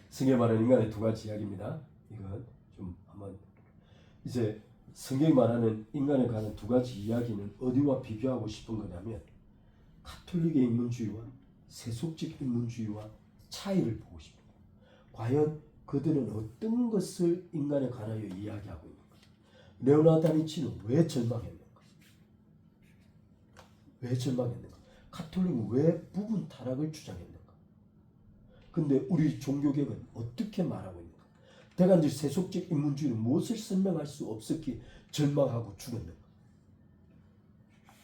성경에 말하는 인간의 두 가지 이야기입니다. 이건 좀 한번 이제 성경이 말하는 인간에 관한 두 가지 이야기는 어디와 비교하고 싶은 거냐면 가톨릭의 인문주의와 세속적 인문주의와 차이를 보고 싶습니다. 과연 그들은 어떤 것을 인간에 관하여 이야기하고 있는가? 레오나르도 다빈치는 왜 절망했는가? 가톨릭은 왜 부분 타락을 주장했는가? 근데 우리 종교개혁은 어떻게 말하고 있는가? 대간절 세속적 인문주의는 무엇을 설명할 수 없었기에 절망하고 죽었는가?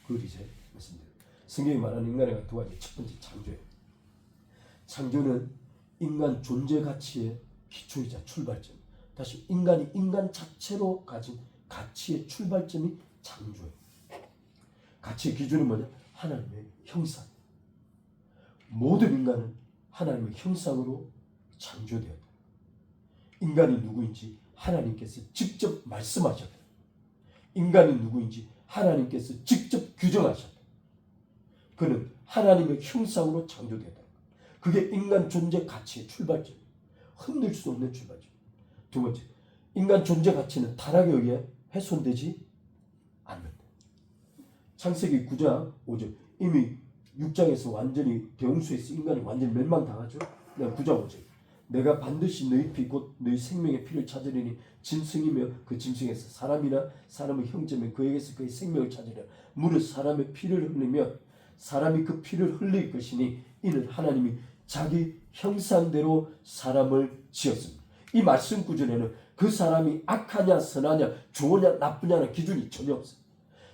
그걸 이제 말씀드립니다. 성경이 말하는 인간의 두 가지. 첫 번째 창조예요. 창조는 인간 존재 가치의 기초이자 출발점. 다시 인간이 인간 자체로 가진 가치의 출발점이 창조예요. 가치의 기준은 뭐냐? 하나님의 형상. 모든 인간은 하나님의 형상으로 창조되었다. 인간이 누구인지 하나님께서 직접 말씀하셨다. 인간이 누구인지 하나님께서 직접 규정하셨다. 그는 하나님의 형상으로 창조되었다. 그게 인간 존재 가치의 출발점이에요. 흔들 수 없는 출발점. 두 번째, 인간 존재 가치는 타락에 의해 훼손되지 않는다. 창세기 9장 5절. 이미 6장에서 완전히 대홍수에서 인간이 완전히 멸망당하죠. 9장 5절. 내가 반드시 너희 피 곧 너희 생명의 피를 찾으리니 짐승이며 그 짐승에서 사람이나 사람의 형제면 그에게서 그의 생명을 찾으리라. 무릇 사람의 피를 흘리며 사람이 그 피를 흘릴 것이니 이는 하나님이 자기 형상대로 사람을 지었습니다. 이 말씀 구절에는 그 사람이 악하냐 선하냐 좋으냐 나쁘냐는 기준이 전혀 없어요.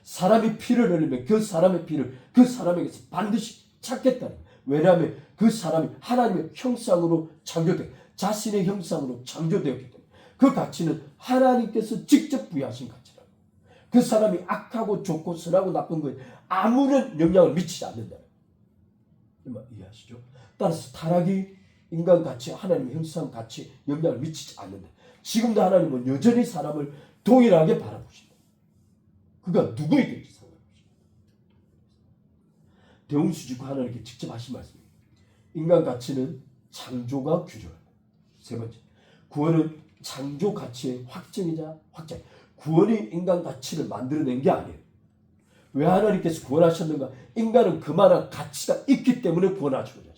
사람이 피를 흘리면 그 사람의 피를 그 사람에게서 반드시 찾겠다는 거예요. 왜냐하면 그 사람이 하나님의 형상으로 창조되어 자신의 형상으로 창조되었기 때문에 그 가치는 하나님께서 직접 부여하신 가치라고. 그 사람이 악하고 좋고 선하고 나쁜 거에 아무런 영향을 미치지 않는다. 이해하시죠? 따라서 타락이 인간 가치, 하나님의 형상 가치에 영향을 미치지 않는다. 지금도 하나님은 여전히 사람을 동일하게 바라보신다. 그가 누구이든지 상관없이. 대홍수직구 하나님께 직접 하신 말씀입니다. 인간 가치는 창조가 규정한다. 세 번째, 구원은 창조 가치의 확정이자 확장. 구원이 인간 가치를 만들어낸 게 아니에요. 왜 하나님께서 구원하셨는가? 인간은 그만한 가치가 있기 때문에 구원하셨습니다.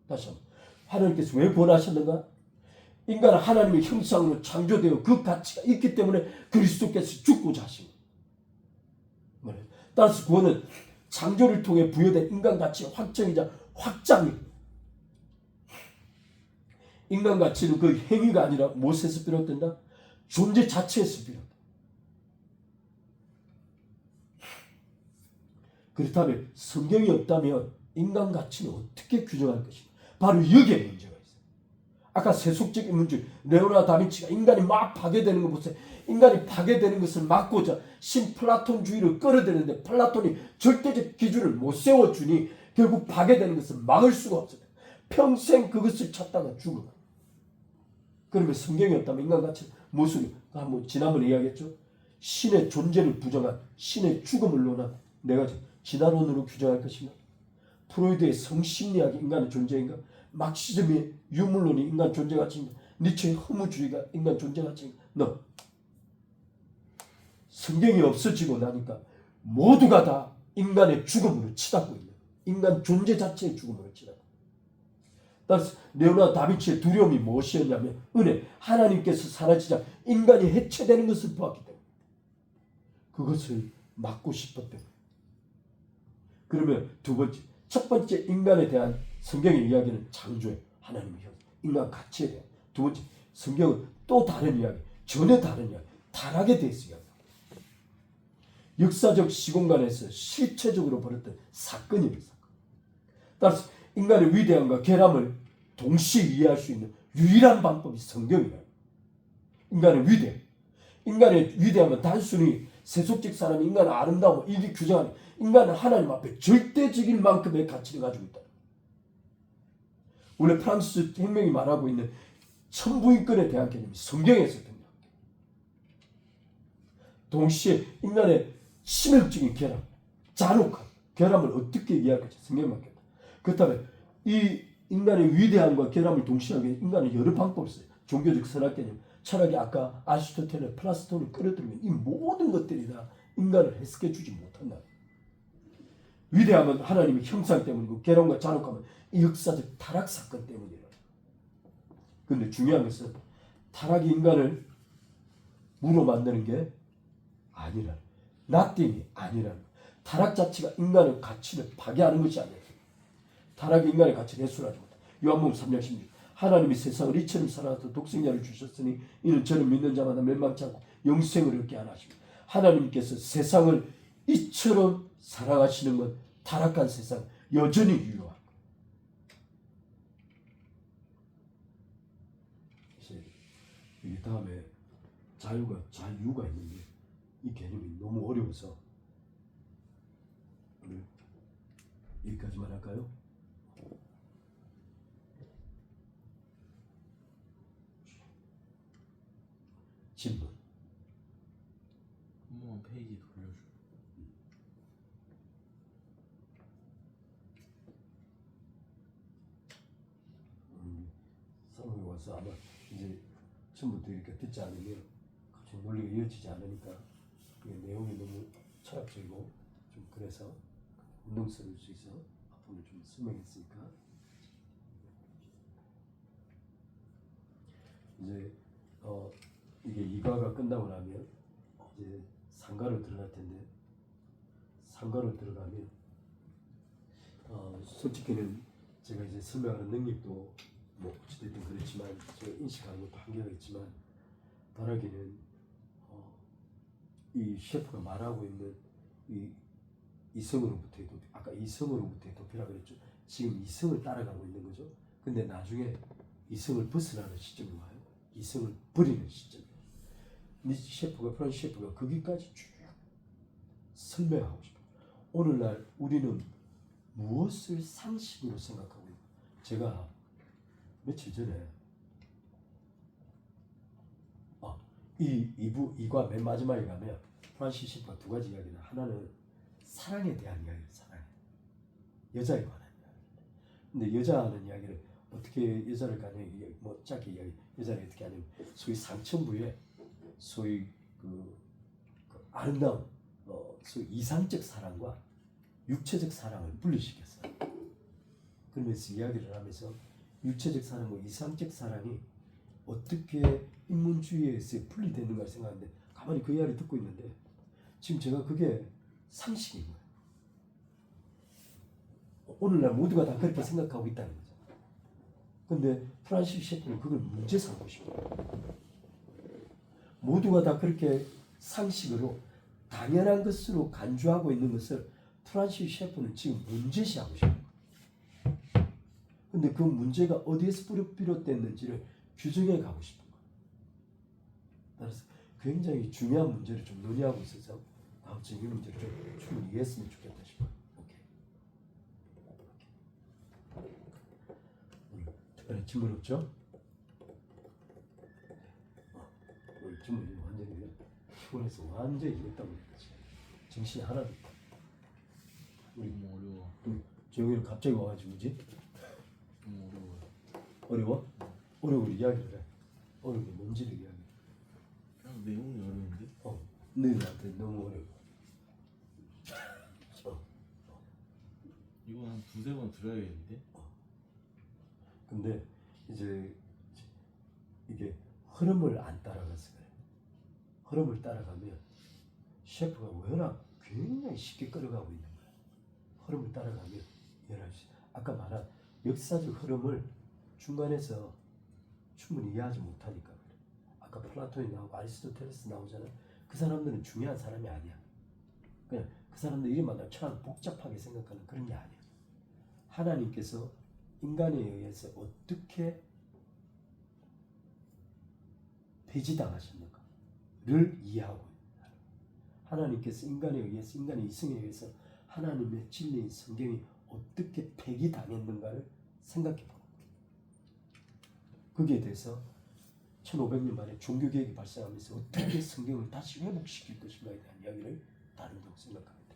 다시 한번. 하나님께서 왜 구원하셨는가? 인간은 하나님의 형상으로 창조되어 그 가치가 있기 때문에 그리스도께서 죽고자 하신 거예요. 따라서 구원은 창조를 통해 부여된 인간 가치의 확정이자 확장입니다. 인간 가치는 그 행위가 아니라 무엇에서 비롯된다? 존재 자체에서 비롯된다. 그렇다면 성경이 없다면 인간 가치는 어떻게 규정할 것인가? 바로 여기에 문제가 있어요. 아까 세속적인 문제, 레오나르도 다빈치가 인간이 막 파괴되는 거 보세요. 인간이 파괴되는 것을 막고자 신 플라톤주의를 끌어들이는데 플라톤이 절대적 기준을 못 세워주니 결국 파괴되는 것을 막을 수가 없어요. 평생 그것을 찾다가 죽어. 그러면 성경이 없다면 인간 가치는 무엇을, 한번 지난번에 이야기했죠. 신의 존재를 부정한, 신의 죽음을 논한 네 가지 진화론으로 규정할 것인가? 프로이드의 성심리학이 인간의 존재인가? 막시즘의 유물론이 인간 존재 가치인가? 니체의 허무주의가 인간 존재 가치인가? No. 성경이 없어지고 나니까 모두가 다 인간의 죽음으로 치닫고 있는, 인간 존재 자체의 죽음으로 치닫고. 따라서 레오나르도 다빈치의 두려움이 무엇이었냐면 은혜, 하나님께서 사라지자 인간이 해체되는 것을 보았기 때문에 그것을 막고 싶었던 거예요. 그러면 두 번째, 첫 번째 인간에 대한 성경의 이야기는 창조예요. 하나님의 형, 인간 가치에 대한. 두 번째, 성경은 또 다른 이야기, 전혀 다른 이야기, 타락에 대해서 이야기합니다. 역사적 시공간에서 실체적으로 벌었던 사건입니다. 따라서 인간의 위대함과 결함을 동시에 이해할 수 있는 유일한 방법이 성경이에요. 인간의 위대함. 인간의 위대함은 단순히 세속적 사람이 인간의 아름다움을 이리 규정하는, 인간은 하나님 앞에 절대적인 만큼의 가치를 가지고 있다. 원래 프랑스 혁명이 말하고 있는 천부인권에 대한 개념이 성경에서 등장합니다. 동시에 인간의 치명적인 결함, 잔혹한 결함을 어떻게 이해할 것인지 성경만 겠다. 그렇다면 이 인간의 위대함과 결함을 동시에 하기 위해 인간은 여러 방법을 써요. 종교적 선악 개념, 철학이 아까 아리스토텔레, 플라톤을 끌어들이면 이 모든 것들이 다 인간을 해석해 주지 못한다. 위대함은 하나님의 형상 때문이고 결함과 잔혹함은 이 역사적 타락 사건 때문이라. 그런데 중요한 것은 타락이 인간을 무로 만드는 게 아니라, nothing이 아니라, 타락 자체가 인간의 가치를 파괴하는 것이 아니라, 타락이 인간의 가치를 해소하지 못한다. 요한복음 3장 16. 하나님이 세상을 이처럼 사랑하사 독생자를 주셨으니 이는 저를 믿는 자마다 멸망치 않고 영생을 얻게 하라 하십니다. 하나님께서 세상을 이처럼 사랑하시는 건 타락한 세상 여전히 유효하고, 이제 이 다음에 자유가 있는데 이 개념이 너무 어려워서 오늘 여기까지만 할까요? 질문. 한 번만 페이지 돌려줘. 상황에 와서 아마 이제 처음부터 이렇게 듣지 않으면 갑자기 논리가 이어지지 않으니까 그게 내용이 너무 철학적이고 좀 그래서 운동스러울 수 있어 앞으로 좀 설명했으니까 이제 이게 이과가 끝나고 나면 이제 상가로 들어갈 텐데 상가로 들어가면 솔직히는 제가 이제 설명하는 능력도 뭐 어찌됐든 그렇지만 제가 인식하는 것도 한계가 있지만 바라기는 이 셰프가 말하고 있는 이 이성으로부터의 도피, 아까 이성으로부터의 도피라 그랬죠. 지금 이성을 따라가고 있는 거죠. 근데 나중에 이성을 벗어나는 시점이 와요. 이성을 버리는 시점이에요. 프란시스 셰프가 거기까지 쭉 설명하고 싶어요. 오늘날 우리는 무엇을 상식으로 생각하고 있는 제가 며칠 전에 이과 맨 마지막에 가면 프란시스 셰프가 두 가지 이야기를 하나는 사랑에 대한 이야기를 사랑해 여자에 관한 이야기. 근데 여자하는 이야기를 어떻게 여자를 가냐 뭐 짧게 이야기 여자를 어떻게 하냐면 소위 상층부에 소위 그 아름다운 소위 이상적 사랑과 육체적 사랑을 분리시켰어요. 그러면서 이야기를 하면서 육체적 사랑과 이상적 사랑이 어떻게 인문주의에서 분리되는가 생각하는데 가만히 그 이야기를 듣고 있는데 지금 제가 그게 상식인 거예요. 오늘날 모두가 다 그렇게 생각하고 있다는 거죠. 근데 프란시스 셰프는 그걸 문제 삼고 싶어요. 모두가 다 그렇게 상식으로 당연한 것으로 간주하고 있는 것을 프란시스 셰프는 지금 문제시하고 싶어요. 근데 그 문제가 어디에서 비롯됐는지를 규정해 가고 싶은 거예요. 따라서 굉장히 중요한 문제를 좀 논의하고 있어서 다음 주에 이 문제를 좀 충분히 이해했으면 좋겠다 싶어요. 오케이. 특별히 질문 없죠? 오늘 질문이 완전히 피곤해서 완전히 이랬다 보니까 정신이 하나도 없다. 우리 너무 어려워. 조용히는 갑자기 와가지고 뭐지? 너무 어려워요. 어려워? 어려운 이야기를 해. 어려운 게 뭔지를 이야기해. 그냥 내용이 어려운데? 너희들한테 너무 어려워. 이거 한 두세 번 들어야겠는데? 근데 이제 이게 흐름을 안 따라가서 그래. 흐름을 따라가면 셰프가 워낙 굉장히 쉽게 끌어가고 있는 거야. 흐름을 따라가면 아까 말한 역사적 흐름을 중간에서 충분히 이해하지 못하니까 그래. 아까 플라톤이 나오고 아리스토텔레스 나오잖아. 그 사람들은 중요한 사람이 아니야. 그냥 그 사람들 이름마다 철학 복잡하게 생각하는 그런 게 아니야. 하나님께서 인간에 의해서 어떻게 폐지당하셨는가를 이해하고 있는 하나님께서 인간에 의해서 인간의 이성에 의해서 하나님의 진리인 성경이 어떻게 폐기당했는가를 생각해 보는 거예요. 거기에 대해서 1500년 만에 종교개혁이 발생하면서 어떻게 성경을 다시 회복시킬 것인가에 대한 이야기를 다룬다고 생각합니다.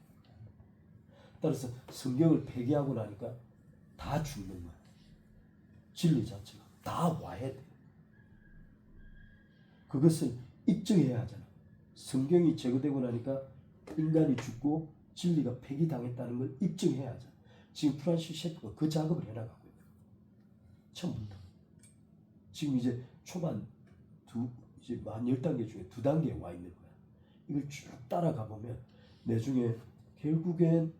따라서 성경을 폐기하고 나니까 다 죽는 거야. 진리 자체가 다 와야 돼. 그것을 입증해야 하잖아. 성경이 제거되고 나니까 인간이 죽고 진리가 폐기당했다는 걸 입증해야 하잖아. 지금 프란시스 셰프가 그 작업을 해나가고 있는 거야. 처음부터. 지금 이제 초반 이제 한 10단계 중에 2단계에 와 있는 거야. 이걸 쭉 따라가 보면 나중에 결국엔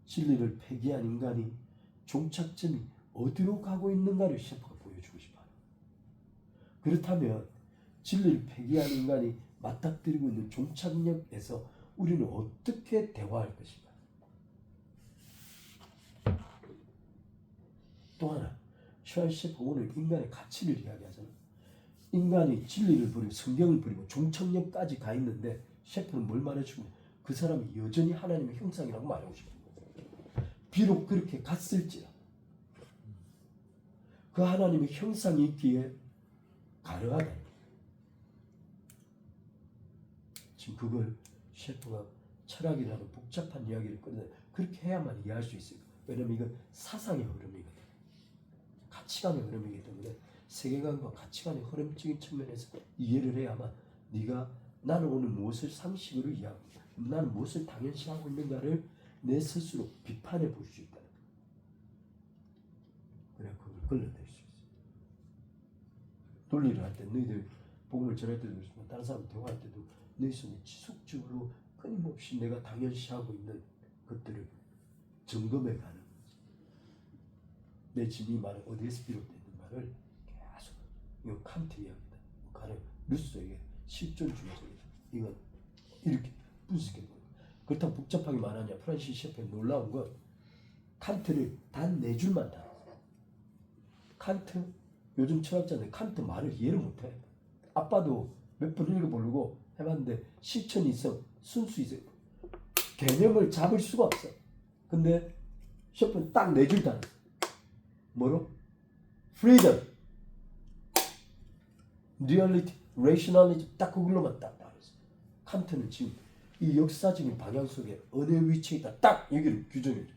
진리를 폐기한 인간이 종착점이 어디로 가고 있는가를 셰프가 보여주고 싶어요. 그렇다면 진리를 폐기한 인간이 맞닥뜨리고 있는 종착역에서 우리는 어떻게 대화할 것인가? 또 하나, 셰프 오늘 인간의 가치를 이야기하잖아. 인간이 진리를 버리고 성경을 버리고 종착역까지 가 있는데 셰프는 뭘 말해주면 그 사람이 여전히 하나님의 형상이라고 말하고 싶은 거예요. 비록 그렇게 갔을지라 그 하나님의 형상이 있기에 가능하다. 지금 그걸 셰프가 철학이라는 복잡한 이야기를 꺼내 그렇게 해야만 이해할 수 있어요. 왜냐면 이건 사상의 흐름이거든. 가치관의 흐름이기 때문에 세계관과 가치관의 흐름적인 측면에서 이해를 해야만 네가 나는 오늘 무엇을 상식으로 이해하고 나는 무엇을 당연시하고 있는가를 내 스스로 비판해 볼 수 있다. 그래 그걸 걸러낼 수 있어. 논리를 할 때 너희들 복음을 전할 때도 그렇지만 다른 사람 대화할 때도 너희 손에 지속적으로 끊임없이 내가 당연시하고 있는 것들을 점검해 가는 거지. 내 지금 이 말은 어디에서 비롯되는 말을 계속 이거 칸트 이야기다. 가령 루소에게 실존주의적이다. 이건 이렇게 분석해 보는 거야. 그렇다고 복잡하게 말하냐. 프란시스 셰프의 놀라운 건 칸트를 단 4줄만 다. 칸트 요즘 철학자들 칸트 말을 이해를 못해. 아빠도 몇 번 읽어보려고 해봤는데 실천이 있어 순수 있어 개념을 잡을 수가 없어. 근데 셰프는 딱 4줄 다. 뭐로? freedom, reality, rationality 딱 그걸로만 딱 말했어. 칸트는 지금 이 역사적인 방향 속에 어느 위치에 있다 딱 여기를 규정해 줘.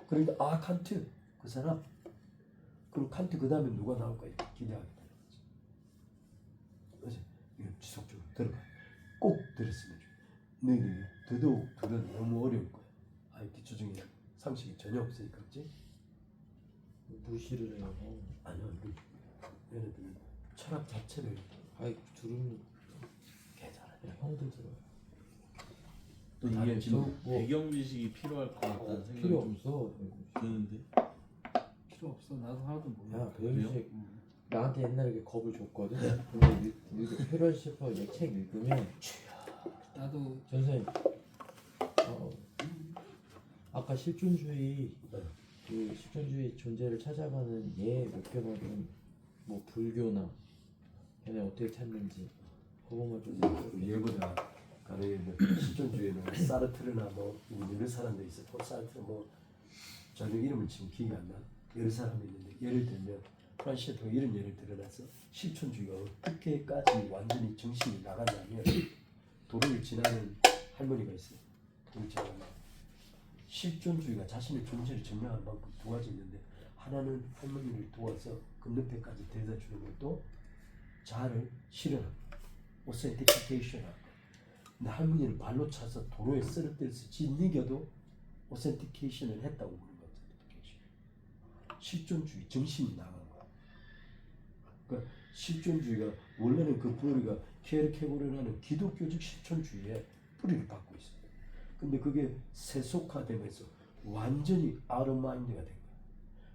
그러니까 아 칸트 그 사람 그럼 칸트 그 다음에 누가 나올까 기대하게 되는 거지. 그래서 이건 지속적으로 들어가 꼭 들었으면 좋겠어. 너희들이 더더욱 들으면 너무 어려울 거야. 아이 기초적인 상식이 전혀 없으니까 그렇지? 무시를 해요. 아니요 얘네들은 철학 자체를 아이 들으면 괜찮아. 그냥 형들 들어요. 또 다른 이게 지금 뭐- 배경 지식이 필요할 것 같다는 생각이 필요 좀 없어. 드는데. 필요 없어. 나도 하나도 몰라. 야 배현식 응. 나한테 옛날에 이렇게 겁을 줬거든. 근데 표현 셰퍼 이책 읽으면 나도 선생님 아까 실존주의 그 실존주의 존재를 찾아가는 예 몇 개만 좀뭐 불교나 걔네 어떻게 찾는지 그것만 좀 얘보다 가령 실존주의는 사르트르나 뭐 여러 사람들이 있어. 사르트르 뭐 전혀 이름을 지금 기억이 안 나. 여러 사람이 있는데 예를 들면 프란시스가 이런 예를 들어놔서 실존주의가 어떻게까지 완전히 정신이 나가냐면 도로를 지나는 할머니가 있어요. 도로를 지나면 실존주의가 자신의 존재를 증명하는 방법 두 가지 있는데 하나는 할머니를 도와서 건너편까지 데려다 주는 것도 자아를 실현하는 오센티피케이션하는 근데 할머니를 발로 차서 도로에 쓰러뜨려서 짓이겨도 오센티케이션을 했다고 보는 거예요. 실존주의 정신이 나간 거야. 그러니까 실존주의가 원래는 그 뿌리가 케르케고르라는 기독교적 실존주의의 뿌리를 받고 있어요. 근데 그게 세속화되면서 완전히 out of mind가 된 거야.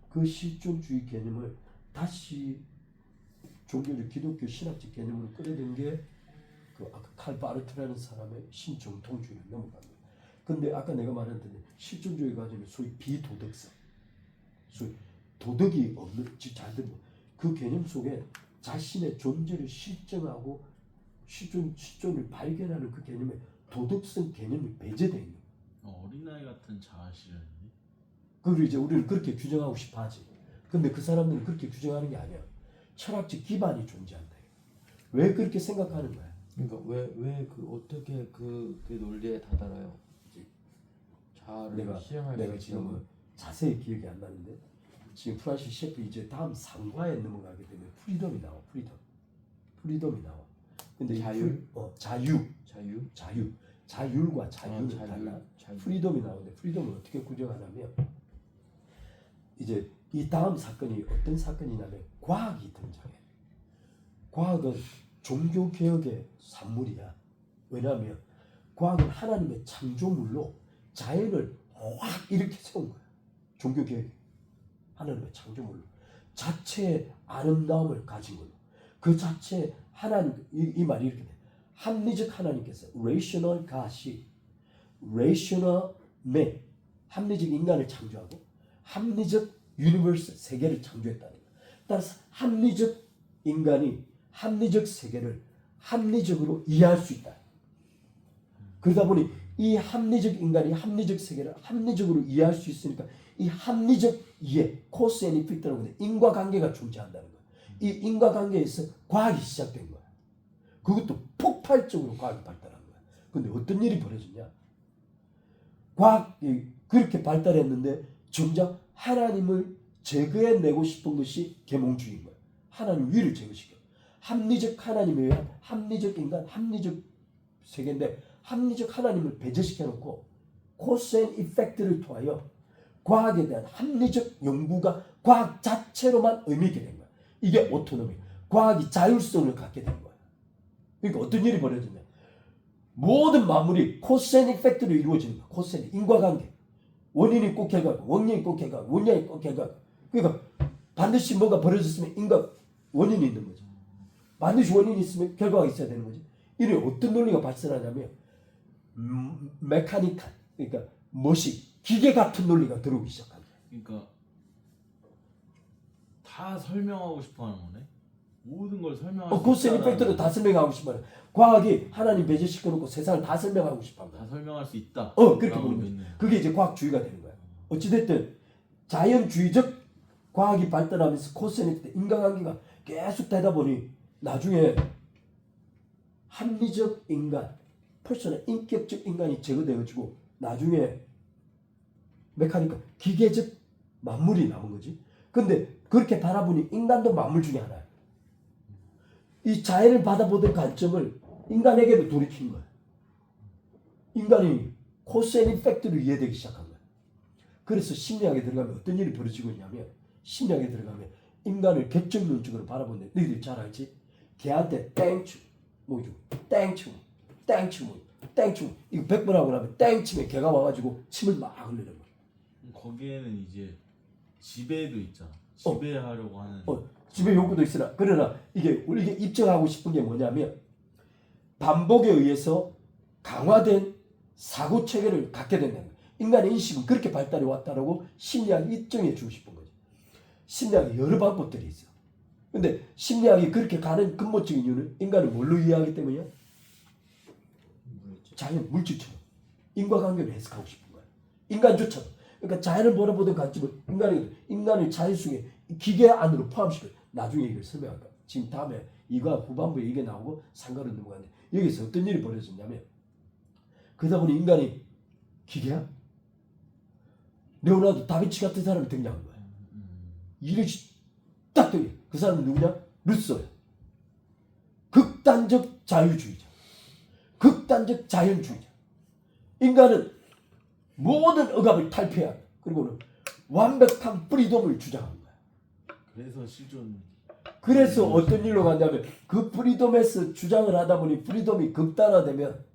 그 실존주의 개념을 다시 종교적 기독교 신학적 개념으로 끌어든 게 그 아까 칼 바르트라는 사람의 신정통주의를 넘어간 거예요. 근데 아까 내가 말했는데 실존주의가 가지는 소위 비도덕성, 소위 도덕이 없는 잘 들면 그 개념 속에 자신의 존재를 실증하고 실존을 발견하는 그 개념에 도덕성 개념이 배제되어 있는 거예요. 어린아이 같은 자아실현인데. 그리고 이제 우리는 그렇게 규정하고 싶어 하지. 근데 그 사람들은 그렇게 규정하는 게 아니야. 철학적 기반이 존재한다. 왜 그렇게 생각하는 거야? 그러니까 왜 그 어떻게 그 논리에 다다라요? 자아를 실현할 내가 수 지금 있다고. 자세히 기억이 안 나는데 지금 프란시스 셰프 이제 다음 상과에 넘어가게 되면 프리덤이 나와. 프리덤이 나와. 근데 이 자율? 자율과 자유는 자율, 달라. 자율. 프리덤이 나오는데 프리덤을 어떻게 구정하냐면 이제 이 다음 사건이 어떤 사건이냐면 과학이 등장해. 과학은 종교 개혁의 산물이야. 왜냐하면 과학은 하나님의 창조물로 자연을 확 이렇게 세운 거야. 종교 개혁 하나님의 창조물로 자체의 아름다움을 가진 걸로 그 자체 하나님 이 말이 이렇게 돼. 합리적 하나님께서 rational God이 rational man 합리적 인간을 창조하고 합리적 유니버스 세계를 창조했다는 거야. 따라서 합리적 인간이 합리적 세계를 합리적으로 이해할 수 있다. 그러다 보니 이 합리적 인간이 합리적 세계를 합리적으로 이해할 수 있으니까 이 합리적 이해, 코스 앤 이펙트라고 하는 인과관계가 존재한다는 거야. 이 인과관계에서 과학이 시작된 거야. 그것도 폭발적으로 과학이 발달한 거야. 근데 어떤 일이 벌어졌냐? 과학이 그렇게 발달했는데 정작 하나님을 제거해내고 싶은 것이 계몽주의인 거야. 하나님 위를 제거시켜. 합리적 하나님이야 합리적 인간, 합리적 세계인데 합리적 하나님을 배제시켜놓고 코스 앤 이펙트를 통하여 과학에 대한 합리적 연구가 과학 자체로만 의미 있게 된 거야. 이게 오토노미, 과학이 자율성을 갖게 된 거야. 그러니까 어떤 일이 벌어지냐? 모든 만물이 코스 앤 이펙트로 이루어지는 거야. 코스 앤 인과관계. 원인이 꼭 결과고, 원인이 꼭 결과고, 원인이 꼭 결과고. 그러니까 반드시 뭐가 벌어졌으면 인과 원인이 있는 거죠. 반드시 원인이 있으면 결과가 있어야 되는 거지. 이래 어떤 논리가 발생하냐면 메카니컬, 그러니까 머신, 기계 같은 논리가 들어오기 시작한 거야. 그러니까 다 설명하고 싶어하는 거네. 모든 걸 설명하고. 코스 앤 이펙트로 다 설명하고 싶어요. 과학이 하나님 배제시켜놓고 세상을 다 설명하고 싶어한다. 다 설명할 수 있다. 그렇게 라고 보는 거지. 믿는. 그게 이제 과학주의가 되는 거야. 어찌됐든 자연주의적 과학이 발달하면서 코스 앤 이펙트, 인간관계가 계속 되다 보니 나중에 합리적 인간, 퍼스널 인격적 인간이 제거되어지고 나중에 메카니컬, 기계적 만물이 남은 거지. 근데 그렇게 바라보니 인간도 만물 중에 하나야. 이 자연을 받아보던 관점을 인간에게도 돌이킨 거야. 인간이 코스 앤 이펙트로 이해되기 시작한 거야. 그래서 심리학에 들어가면 어떤 일이 벌어지고 있냐면, 심리학에 들어가면 인간을 객정론적으로 바라보는데 너희들 잘 알지? 걔한테 땡충 뭐죠? 땡충 이거 100번 하고 나면 땡 치면 걔가 와가지고 침을 막 흘리는 거야. 거기에는 이제 지배도 있잖아. 지배하려고 하는. 집에 욕구도 있으나 그러나 이게 우리가 입증하고 싶은 게 뭐냐면 반복에 의해서 강화된 사고 체계를 갖게 된다는 거야. 인간의 인식은 그렇게 발달해 왔다라고 심리학이 입증해 주고 싶은 거지. 심리학에 여러 방법들이 있어. 근데 심리학이 그렇게 가는 근본적인 이유는 인간을 뭘로 이해하기 때문이야? 자연, 물질처럼 인과관계를 해석하고 싶은 거야. 인간조차도. 그러니까 자연을 바라보던 관점을 인간의 자연 속에 기계 안으로 포함시켜. 나중에 이걸 설명할 거야. 지금 다음에 이거 후반부에 이게 나오고 상관은 넘어가는데 여기서 어떤 일이 벌어졌냐면 그러다 보니 인간이 기계야? 레오나르도 다빈치 같은 사람이 등장한 거야. 이것이 딱 등장. 그 사람은 누구냐? 루소야. 극단적 자유주의자. 극단적 자연주의자. 인간은 모든 억압을 탈피해야 한다. 그리고는 완벽한 프리덤을 주장한 거야. 그래서 실존. 그래서 어떤 일로 갔냐면 그 프리덤에서 주장을 하다 보니 프리덤이 극단화되면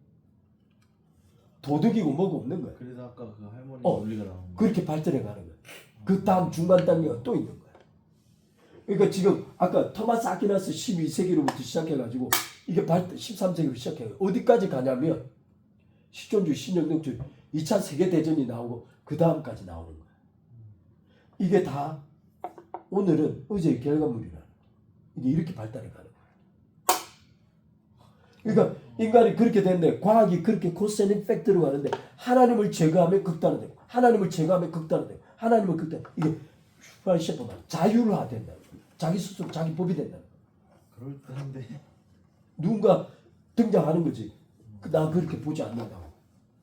도덕이고 뭐고 없는 거야. 그래서 아까 그 할머니 논리가 나온 거야. 그렇게 발전해 가는 거야. 그 다음 중간 단계가 또 있는 거야. 그러니까 지금 아까 토마스 아퀴나스 12세기로부터 시작해가지고 이게 13세기로 시작해요. 어디까지 가냐면 실존주의, 신영능주의, 2차 세계대전이 나오고 그 다음까지 나오는 거야. 이게 다 오늘은 의제의 결과물이라는 거야. 이게 이렇게 발달해 가는 거야. 그러니까 인간이 그렇게 됐는데 과학이 그렇게 코스 앤 이펙트로 가는데 하나님을 제거하면 극단화되고 하나님을 제거하면 극단화되고 하나님을 극단 이게 슈퍼시퍼만 자율화된다는 거야. 자기 스스로 자기 법이 된다는 거야. 그럴듯한데. 누군가 등장하는 거지. 나 그렇게 보지 않는다고.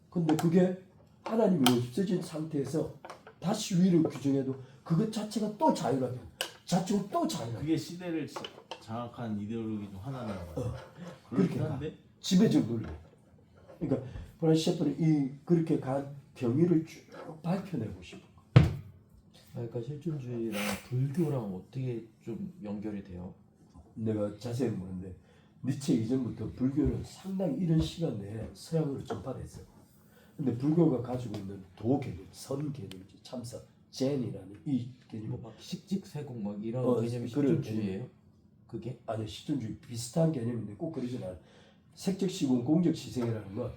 근데 그게 하나님이 없어진 상태에서 다시 위를 규정해도 그것 자체가 또 자유가 돼. 자체가 또 자유가 돼. 그게 시대를 장악한 이데올로기 중 하나라는 거야. 그렇게 그럴듯한데. 지배적 논리. 그러니까 프란시스 셰퍼는 이 그렇게 간 경위를 쭉 밝혀내고 싶어. 그러니까 실존주의랑 불교랑 어떻게 좀 연결이 돼요? 내가 자세히 모르는데 니체 이전부터 불교는 상당히 이런 시간 내에 서양으로 전파됐어. 근데 불교가 가지고 있는 도 개념, 선 개념이지 참사, 젠이라는 이 개념. 뭐 막 식직세공 막 이런 개념이 그런 실존주의예요? 그게? 아니 실존주의 비슷한 개념인데 꼭 그러진 않아. 색적시공, 공적시생이라는 건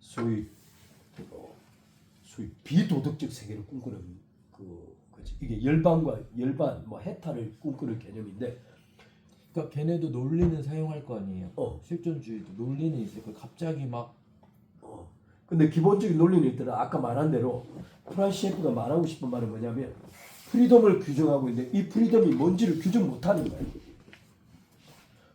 소위 비도덕적 세계를 꿈꾸는 그 그치? 이게 열반과 열반, 뭐 해탈을 꿈꾸는 개념인데, 그러니까 걔네도 논리는 사용할 거 아니에요. 어. 실존주의도 논리는 있을 거. 갑자기 막 근데 기본적인 논리는 있더라. 아까 말한 대로 프란시 셰프가 말하고 싶은 말은 뭐냐면 프리덤을 규정하고 있는데 이 프리덤이 뭔지를 규정 못하는 거야.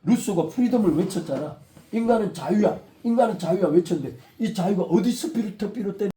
루소가 프리덤을 외쳤잖아. 인간은 자유야. 인간은 자유야 외쳤는데 이 자유가 어디서 비롯된